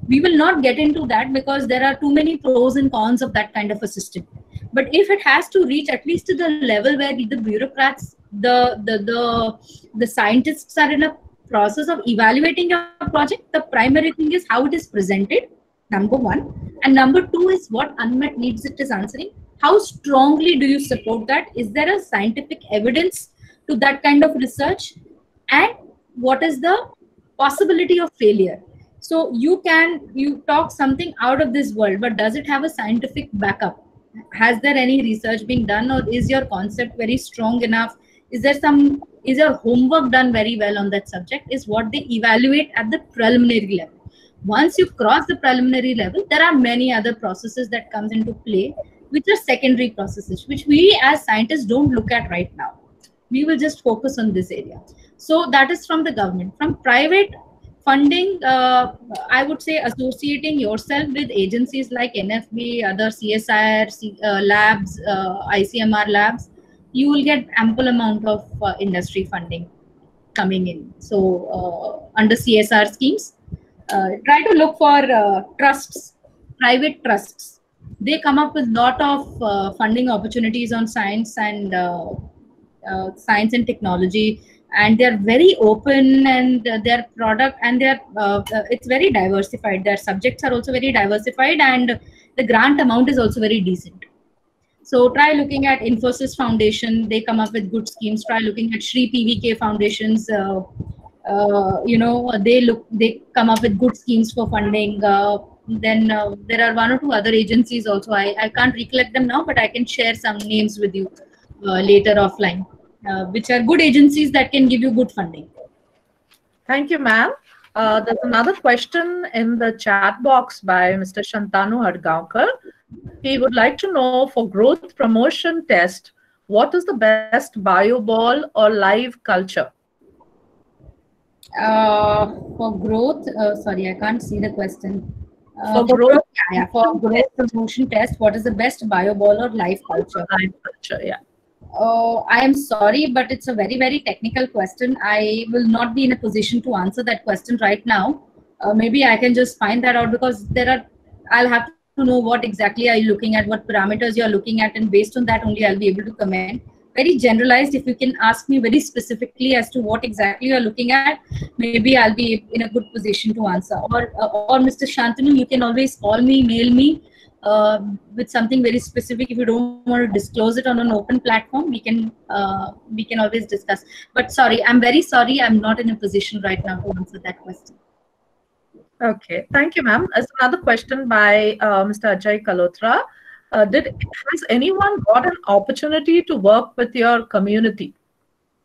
We will not get into that because there are too many pros and cons of that kind of a system. But if it has to reach at least to the level where the bureaucrats, the scientists are in a process of evaluating a project, the primary thing is how it is presented, number one. And number two is what unmet needs it is answering. How strongly do you support that? Is there a scientific evidence to that kind of research? And what is the possibility of failure? So you talk something out of this world, but does it have a scientific backup? Has there any research being done, or is your concept very strong enough? Is your homework done very well on that subject? Is what they evaluate at the preliminary level. Once you cross the preliminary level, there are many other processes that comes into play, which are secondary processes, which we as scientists don't look at right now. We will just focus on this area. So that is from the government. From private funding, I would say associating yourself with agencies like NFB, other CSIR labs, ICMR labs, you will get ample amount of industry funding coming in. So under CSR schemes, try to look for trusts, private trusts. They come up with a lot of funding opportunities on science and technology, and they're very open, and their product and their it's very diversified. Their subjects are also very diversified, and the grant amount is also very decent. So try looking at Infosys Foundation. They come up with good schemes. Try looking at Shri PVK Foundations. They come up with good schemes for funding. Then there are one or two other agencies also. I can't recollect them now, but I can share some names with you later offline, which are good agencies that can give you good funding. Thank you, ma'am. There's another question in the chat box by Mr. Shantanu Hadgaonkar. He would like to know, for growth promotion test, what is the best bioball or live culture? For growth, sorry, I can't see the question. For growth promotion test, what is the best bioball or live culture? Live culture, yeah. I am sorry, but it's a very, very technical question. I will not be in a position to answer that question right now. Maybe I can just find that out, because I'll have to know what exactly are you looking at, what parameters you're looking at, and based on that only I'll be able to comment. very generalized. If you can ask me very specifically as to what exactly you're looking at, maybe I'll be in a good position to answer. Or Mr. Shantanu, you can always call me, mail me with something very specific. If you don't want to disclose it on an open platform, we can always discuss. But sorry, I'm very sorry, I'm not in a position right now to answer that question. Okay, thank you, ma'am. As another question by Mr. Ajay Kalotra. Has anyone got an opportunity to work with your community?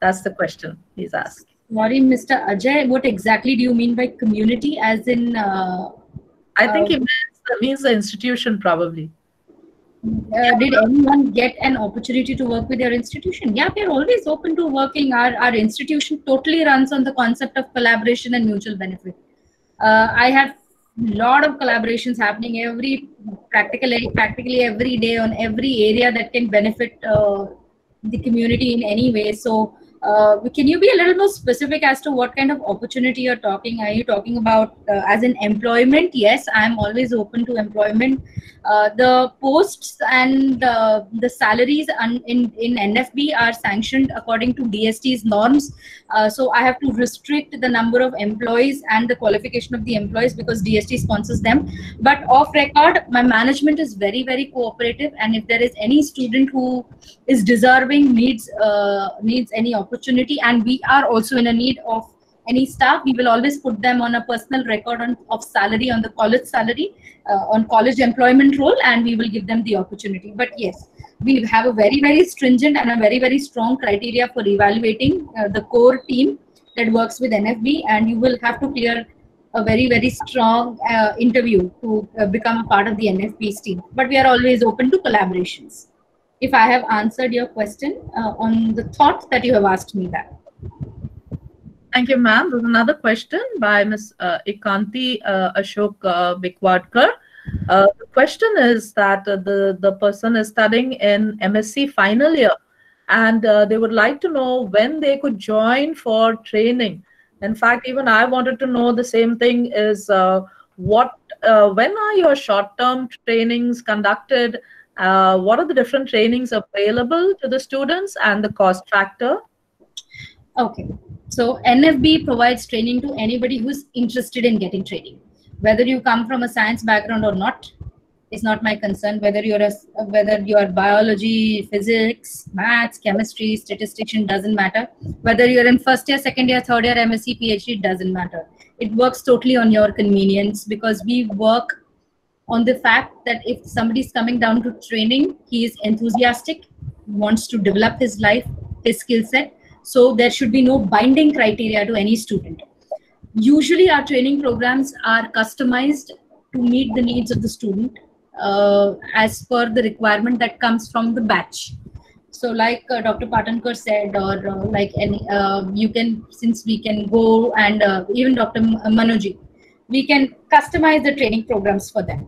That's the question he's asked. Sorry, Mr. Ajay, what exactly do you mean by community? As in, I think he means the institution, probably. Did anyone get an opportunity to work with your institution? Yeah, we're always open to working. Our institution totally runs on the concept of collaboration and mutual benefit. I have a lot of collaborations happening practically every day on every area that can benefit the community in any way. So can you be a little more specific as to what kind of opportunity you're talking? Are you talking about as in employment? Yes, I'm always open to employment. The posts and the salaries in NFB are sanctioned according to DST's norms. So I have to restrict the number of employees and the qualification of the employees because DST sponsors them. But off record, my management is very, very cooperative. And if there is any student who is deserving, needs any opportunity, and we are also in a need of any staff, we will always put them on a personal record of salary, on the college salary, on college employment role, and we will give them the opportunity. But yes, we have a very, very stringent and a very, very strong criteria for evaluating the core team that works with NFB, and you will have to clear a very, very strong interview to become a part of the NFB's team. But we are always open to collaborations. If I have answered your question on the thought that you have asked me that. Thank you, ma'am. There's another question by Ms. Ikanti Ashok Bikwadkar. The question is that the person is studying in MSc final year, and they would like to know when they could join for training. In fact, even I wanted to know the same thing, is when are your short-term trainings conducted? What are the different trainings available to the students and the cost factor? Okay, so NFB provides training to anybody who's interested in getting training. Whether you come from a science background or not, is not my concern. Whether you're biology, physics, maths, chemistry, statistician, doesn't matter. Whether you're in first year, second year, third year, MSc, PhD, doesn't matter. It works totally on your convenience, because we work on the fact that if somebody's coming down to training, he is enthusiastic, wants to develop his life, his skill set. So there should be no binding criteria to any student. Usually our training programs are customized to meet the needs of the student as per the requirement that comes from the batch. So like Dr. Patankar said, or like any, you can, since we can go, and even Dr. Manoji, we can customize the training programs for them.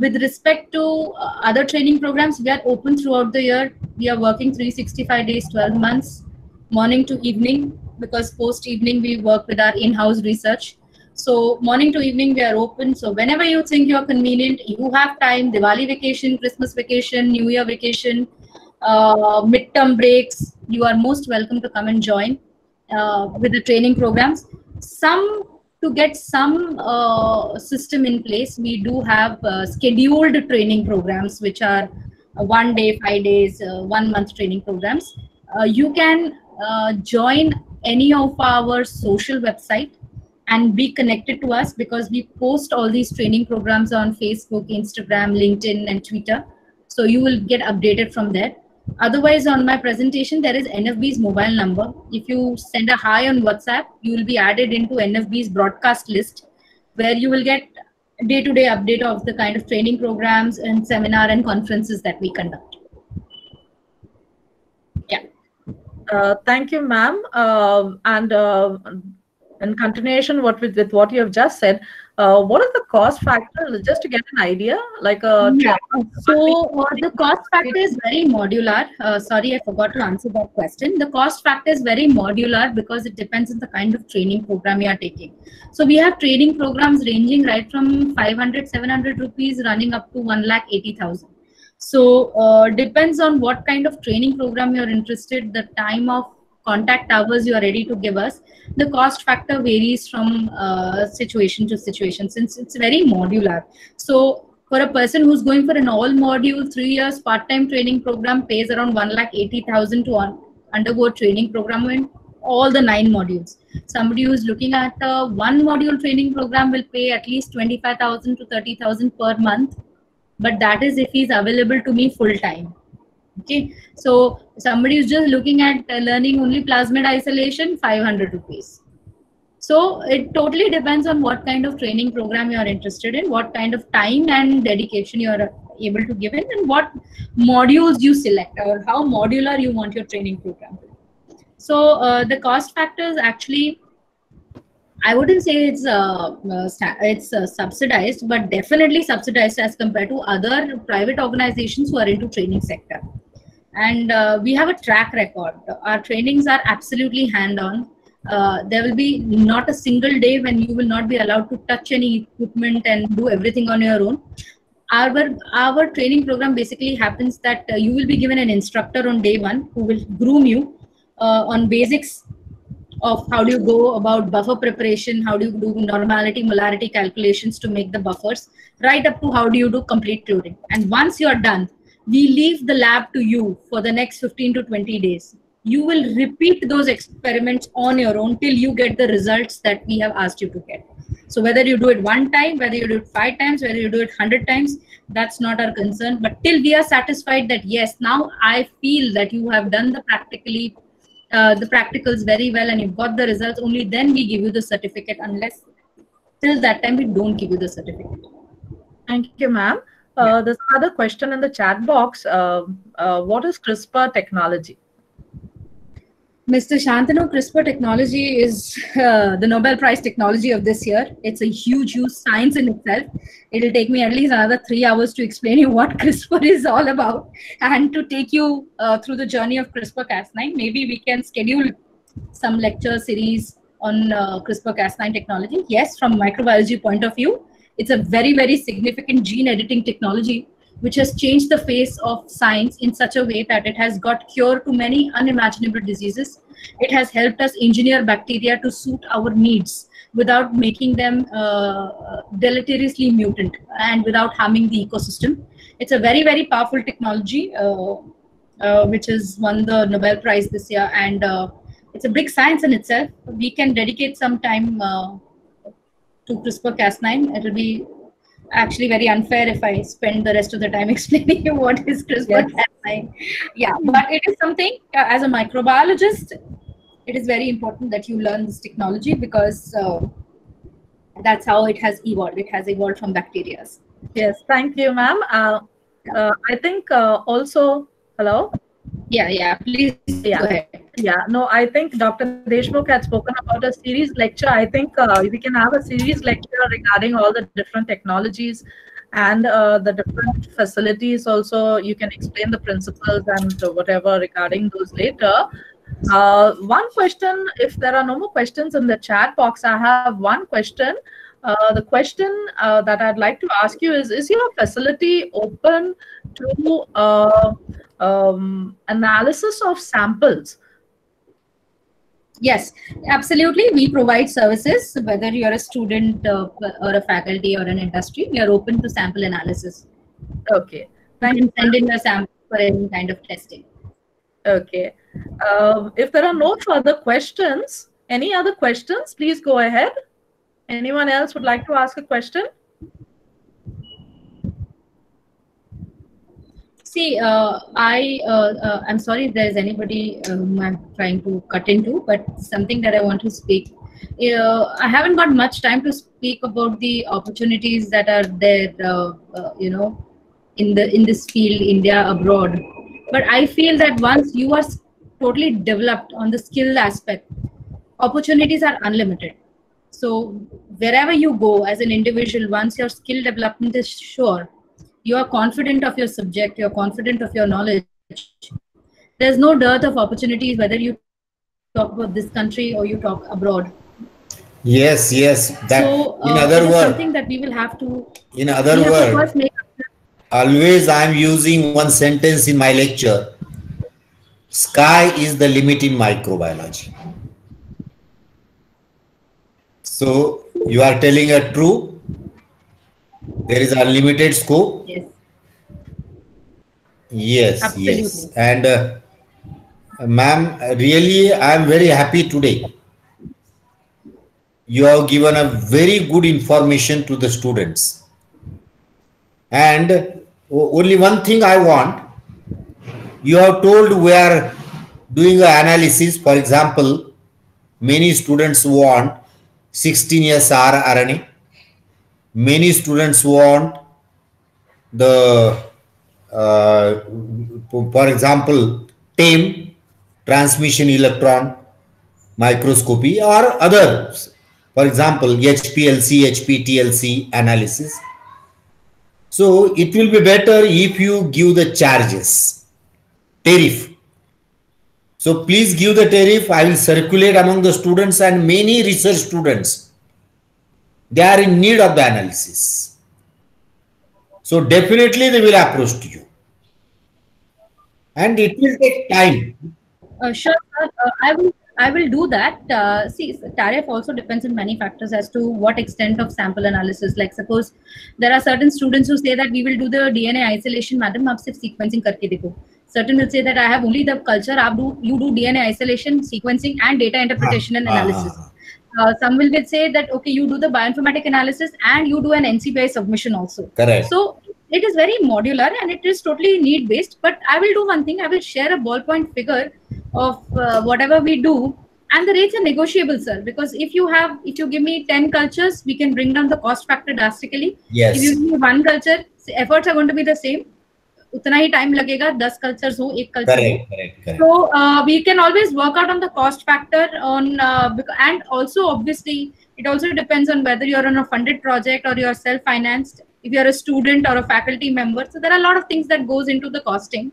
With respect to other training programs, we are open throughout the year. We are working 365 days, 12 months, morning to evening, because post evening we work with our in-house research. So morning to evening we are open. So whenever you think you're convenient, you have time, Diwali vacation, Christmas vacation, New Year vacation, midterm breaks, you are most welcome to come and join with the training programs. To get some system in place, we do have scheduled training programs, which are 1 day, 5 days, 1 month training programs. You can join any of our social website and be connected to us, because we post all these training programs on Facebook, Instagram, LinkedIn, and Twitter. So you will get updated from there. Otherwise, on my presentation, there is NFB's mobile number. If you send a hi on WhatsApp, you will be added into NFB's broadcast list, where you will get day-to-day update of the kind of training programs and seminar and conferences that we conduct. Yeah. Thank you, ma'am. And in continuation with what you have just said, what is the cost factor, just to get an idea? Like so the cost factor is very modular. Sorry, I forgot to answer that question. The cost factor is very modular because it depends on the kind of training program you are taking. So we have training programs ranging right from 500, 700 rupees running up to 1,80,000. So depends on what kind of training program you're interested, the time of contact hours you are ready to give us. The cost factor varies from situation to situation, since it's very modular. So for a person who's going for an all module 3 years part-time training program pays around 1,80,000 to undergo a training program in all the 9 modules. Somebody who's looking at a 1 module training program will pay at least 25,000 to 30,000 per month, but that is if he's available to me full time. Okay, so somebody who's just looking at learning only plasmid isolation, 500 rupees. So it totally depends on what kind of training program you are interested in, what kind of time and dedication you are able to give in, and what modules you select, or how modular you want your training program. So the cost factors, actually, I wouldn't say it's subsidized, but definitely subsidized as compared to other private organizations who are into training sector. And we have a track record. Our trainings are absolutely hand-on. There will be not a single day when you will not be allowed to touch any equipment and do everything on your own. Our training program basically happens that you will be given an instructor on day 1 who will groom you on basics of how do you go about buffer preparation, how do you do normality, molarity calculations to make the buffers, right up to how do you do complete clothing. And once you are done, we leave the lab to you for the next 15 to 20 days. You will repeat those experiments on your own till you get the results that we have asked you to get. So whether you do it 1 time, whether you do it 5 times, whether you do it 100 times, that's not our concern. But till we are satisfied that yes, now I feel that you have done the practicals very well and you've got the results, only then we give you the certificate. Unless till that time we don't give you the certificate. Thank you, ma'am. There's another question in the chat box. What is CRISPR technology? Mr. Shantanu, CRISPR technology is the Nobel Prize technology of this year. It's a huge science in itself. It'll take me at least another 3 hours to explain you what CRISPR is all about and to take you through the journey of CRISPR-Cas9. Maybe we can schedule some lecture series on CRISPR-Cas9 technology. Yes, from microbiology point of view, it's a very, very significant gene editing technology which has changed the face of science in such a way that it has got cure to many unimaginable diseases. It has helped us engineer bacteria to suit our needs without making them deleteriously mutant and without harming the ecosystem. It's a very, very powerful technology which has won the Nobel Prize this year, and it's a big science in itself. We can dedicate some time to CRISPR-Cas9. It will be actually very unfair if I spend the rest of the time explaining you what is CRISPR-Cas9. Yeah, but it is something, as a microbiologist, it is very important that you learn this technology because that's how it has evolved. It has evolved from bacteria. Yes, thank you, ma'am. I think also, hello? Yeah, please go ahead. Yeah, no, I think Dr. Deshmukh had spoken about a series lecture. I think we can have a series lecture regarding all the different technologies and the different facilities. Also, you can explain the principles and whatever regarding those later. One question, if there are no more questions in the chat box, I have one question. The question that I'd like to ask you is your facility open to analysis of samples? Yes, absolutely. We provide services, whether you're a student or a faculty or an industry, we are open to sample analysis. Okay. You can send in a sample for any kind of testing. Okay. If there are no further questions, any other questions, please go ahead. Anyone else would like to ask a question? See, I'm sorry if there's anybody whom I'm trying to cut into, but something that I want to speak. I haven't got much time to speak about the opportunities that are there, in this field, India, abroad. But I feel that once you are totally developed on the skill aspect, opportunities are unlimited. So wherever you go as an individual, once your skill development is sure, you are confident of your subject, you're confident of your knowledge, there's no dearth of opportunities, whether you talk about this country or you talk abroad. Yes. That, so in other words, something that we will have to. In other words, always I am using one sentence in my lecture. Sky is the limit in microbiology. So you are telling a true. There is unlimited scope. Yes. Yes, Absolutely. yes. And ma'am, really, I am very happy today. You have given a very good information to the students. And only one thing I want, you have told we are doing an analysis. For example, many students want 16 years RNA. Many students want the, for example, TEM, transmission electron microscopy, or others. For example, HPLC, HPTLC analysis. So it will be better if you give the charges, tariff. So please give the tariff. I will circulate among the students, and many research students, they are in need of the analysis. So definitely they will approach to you. And it will take time. Sure, sir. I will do that. See, tariff also depends on many factors as to what extent of sample analysis. Like suppose there are certain students who say that we will do the DNA isolation, madam, aap sirf sequencing karke dekho. Certain will say that I have only the culture, you do DNA isolation, sequencing, and data interpretation and analysis. Some will say that, okay, you do the bioinformatic analysis and you do an NCBI submission also. Correct. So it is very modular and it is totally need based. But I will do one thing. I will share a ballpoint figure of whatever we do, and the rates are negotiable, sir. Because if you give me 10 cultures, we can bring down the cost factor drastically. Yes. If you give me one culture, efforts are going to be the same. उतना ही time लगेगा 10 cultures हो, एक culture correct. So we can always work out on the cost factor on and also obviously it also depends on whether you're on a funded project or you're self-financed, if you're a student or a faculty member. So there are a lot of things that goes into the costing.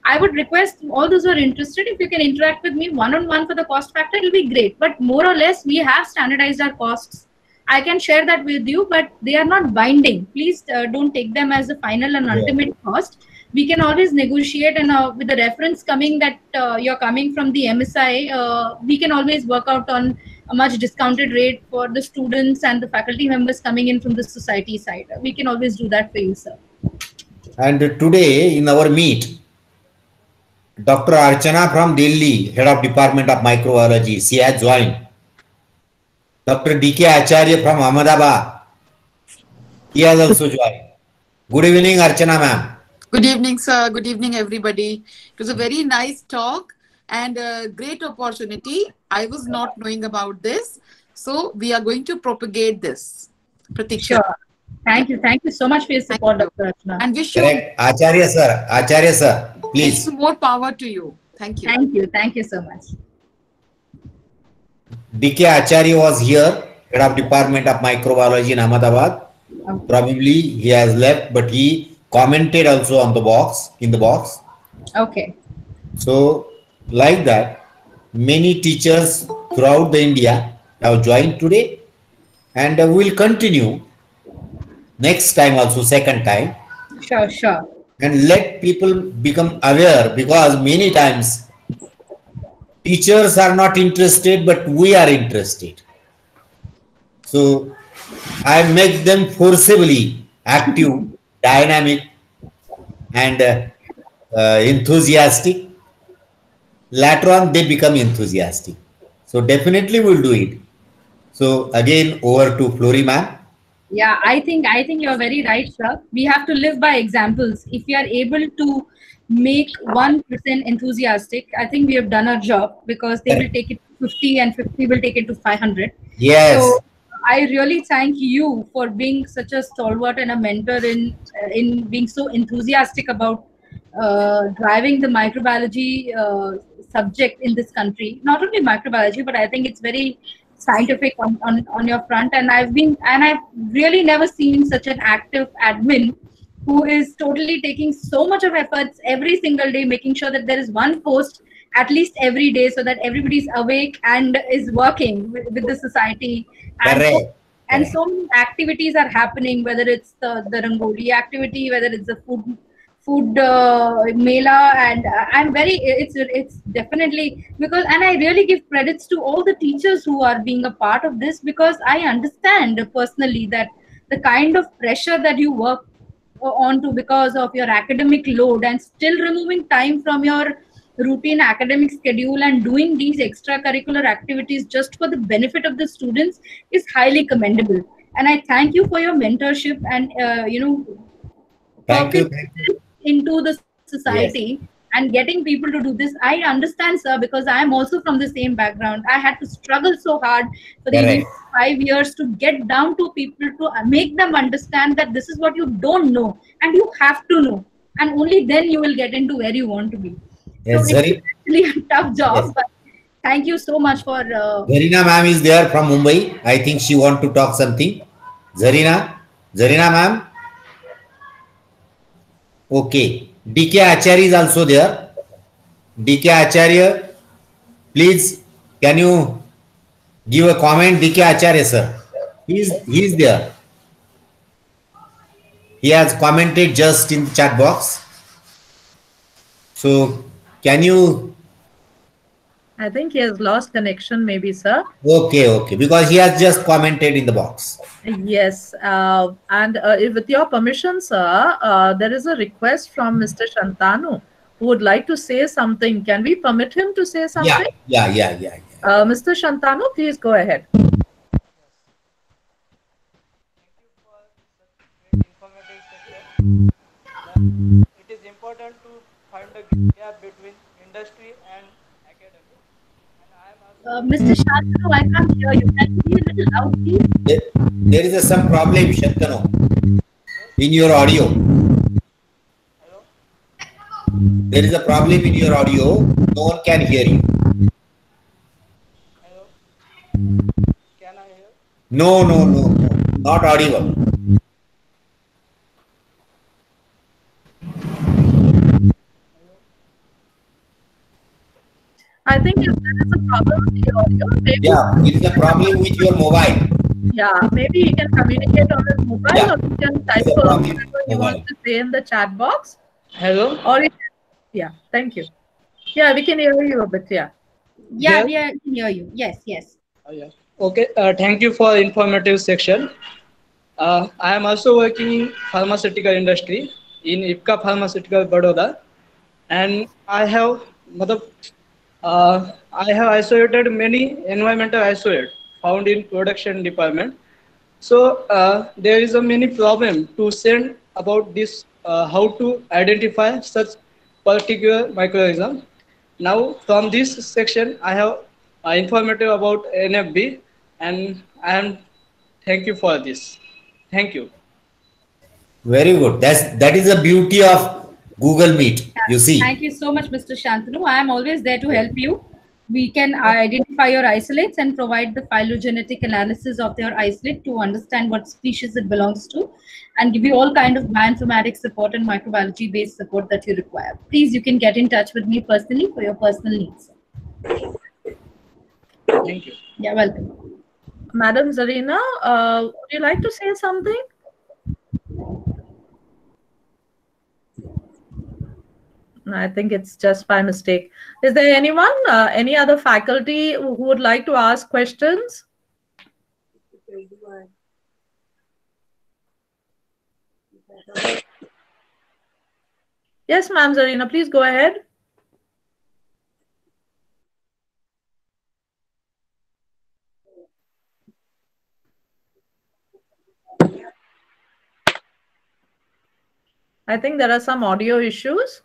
I would request all those who are interested, if you can interact with me one-on-one for the cost factor, it will be great. But more or less, we have standardized our costs. I can share that with you, but they are not binding. Please don't take them as the final and ultimate cost. We can always negotiate, and with the reference coming that you're coming from the MSI, we can always work out on a much discounted rate for the students and the faculty members coming in from the society side. We can always do that for you, sir. And today in our meet, Dr. Archana from Delhi, Head of Department of Microbiology, she has joined. Dr. D.K. Acharya from Ahmedabad, he has also joined. Good evening, Archana ma'am. Good evening, sir. Good evening, everybody. It was a very nice talk and a great opportunity. I was not knowing about this. So we are going to propagate this. Pratiksha. Sure. Thank you. Thank you so much for your support, Dr. Archana. And wish you Acharya sir, please. more power to you. Thank you. Thank you. Thank you so much. D.K. Acharya was here, Head of Department of Microbiology in Ahmedabad. Okay. Probably he has left, but he commented also on the box, in the box. Okay. So like that, many teachers throughout the India have joined today, and will continue next time also, second time. Sure. And let people become aware, because many times teachers are not interested, but we are interested. So I make them forcibly active, dynamic, and enthusiastic. Later on, they become enthusiastic. So definitely we'll do it. So again, over to Flory ma'am. Yeah, I think you're very right, sir. We have to live by examples. If we are able to make 1% enthusiastic, I think we have done our job, because they will take it to 50 and 50 will take it to 500. Yes. So I really thank you for being such a stalwart and a mentor in being so enthusiastic about driving the microbiology subject in this country. Not only microbiology, but I think it's very scientific on your front. And I've really never seen such an active admin who is totally taking so much of efforts every single day, making sure that there is one post at least every day, so that everybody's awake and is working with the society. And so many activities are happening, whether it's the Rangoli activity, whether it's the food mela, and it's definitely because, and I really give credits to all the teachers who are being a part of this, because I understand personally that the kind of pressure that you work onto because of your academic load, and still removing time from your routine academic schedule and doing these extracurricular activities just for the benefit of the students is highly commendable. And I thank you for your mentorship and Thank you. into the society and getting people to do this. I understand, sir, because I am also from the same background. I had to struggle so hard for these 5 years to get down to people, to make them understand that this is what you don't know and you have to know, and only then you will get into where you want to be. Yes, so it's really a tough job, but thank you so much for Zarina ma'am is there from Mumbai. I think she want to talk something. Zarina ma'am. Okay. DK Acharya is also there. DK Acharya, please, can you give a comment? DK Acharya, sir. He's there. He has commented just in the chat box. So, can you? I think he has lost connection, maybe, sir. Okay. Because he has just commented in the box. Yes. And with your permission, sir, there is a request from Mr. Shantanu who would like to say something. Can we permit him to say something? Yeah. Mr. Shantanu, please go ahead. It is important to find a gap between industry and academic. Mr. Shantanu, I can't hear you. Can you be a little loud, please? There is some problem, Shantanu, in your audio. Hello? There is a problem in your audio. No one can hear you. Hello? Can I hear? No. Not audible. I think if there is a problem with the audio, maybe, it is a problem with your mobile. Yeah, maybe he can communicate on his mobile, or he can type whatever he wants to say in the chat box. Hello? Or thank you. Yeah, we can hear you a bit, Yeah, we can hear you. Yes. Okay, thank you for informative section. I am also working in pharmaceutical industry in IPCA Pharmaceutical Baroda, and I have isolated many environmental isolate found in production department. So there is a many problem to send about this, how to identify such particular microorganism. Now from this section, I have informative about NFB, and I am thank you for this. Thank you. Very good. That is the beauty of Google Meet. You see. Thank you so much, Mr. Shantanu. I am always there to help you. We can identify your isolates and provide the phylogenetic analysis of your isolate to understand what species it belongs to, and give you all kind of bioinformatics support and microbiology based support that you require. Please, you can get in touch with me personally for your personal needs. Thank you. Yeah, welcome. Madam Zarina, would you like to say something? I think it's just by mistake. Is there anyone, any other faculty who would like to ask questions? Yes, ma'am Zarina, please go ahead. I think there are some audio issues.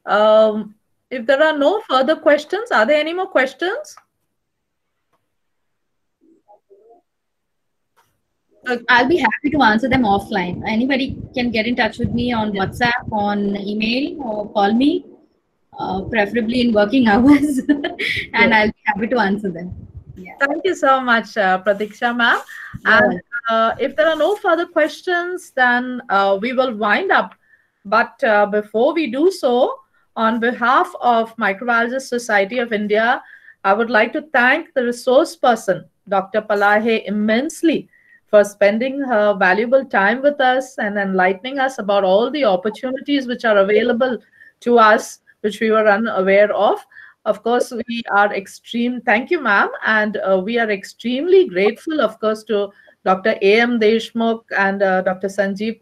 If there are no further questions, are there any more questions? I'll be happy to answer them offline. Anybody can get in touch with me on WhatsApp, on email, or call me, preferably in working hours, and I'll be happy to answer them. Yeah. Thank you so much, Pratiksha ma'am. And if there are no further questions, then we will wind up. But before we do so, on behalf of Microbiologist Society of India, I would like to thank the resource person, Dr. Palahe, immensely for spending her valuable time with us and enlightening us about all the opportunities which are available to us, which we were unaware of. Of course, we are thank you, ma'am. And we are extremely grateful, of course, to Dr. A.M. Deshmukh and Dr. Sanjeev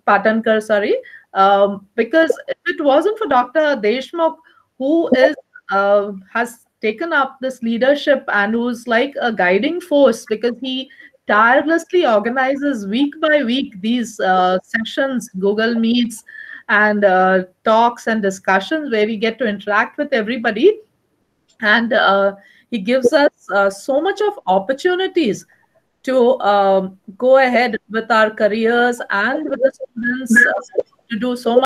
Patankar, because if it wasn't for Dr. Deshmukh, who has taken up this leadership and who's like a guiding force, because he tirelessly organizes week by week these sessions, Google Meets, and talks and discussions where we get to interact with everybody. And he gives us so much of opportunities to go ahead with our careers and with the students to do so much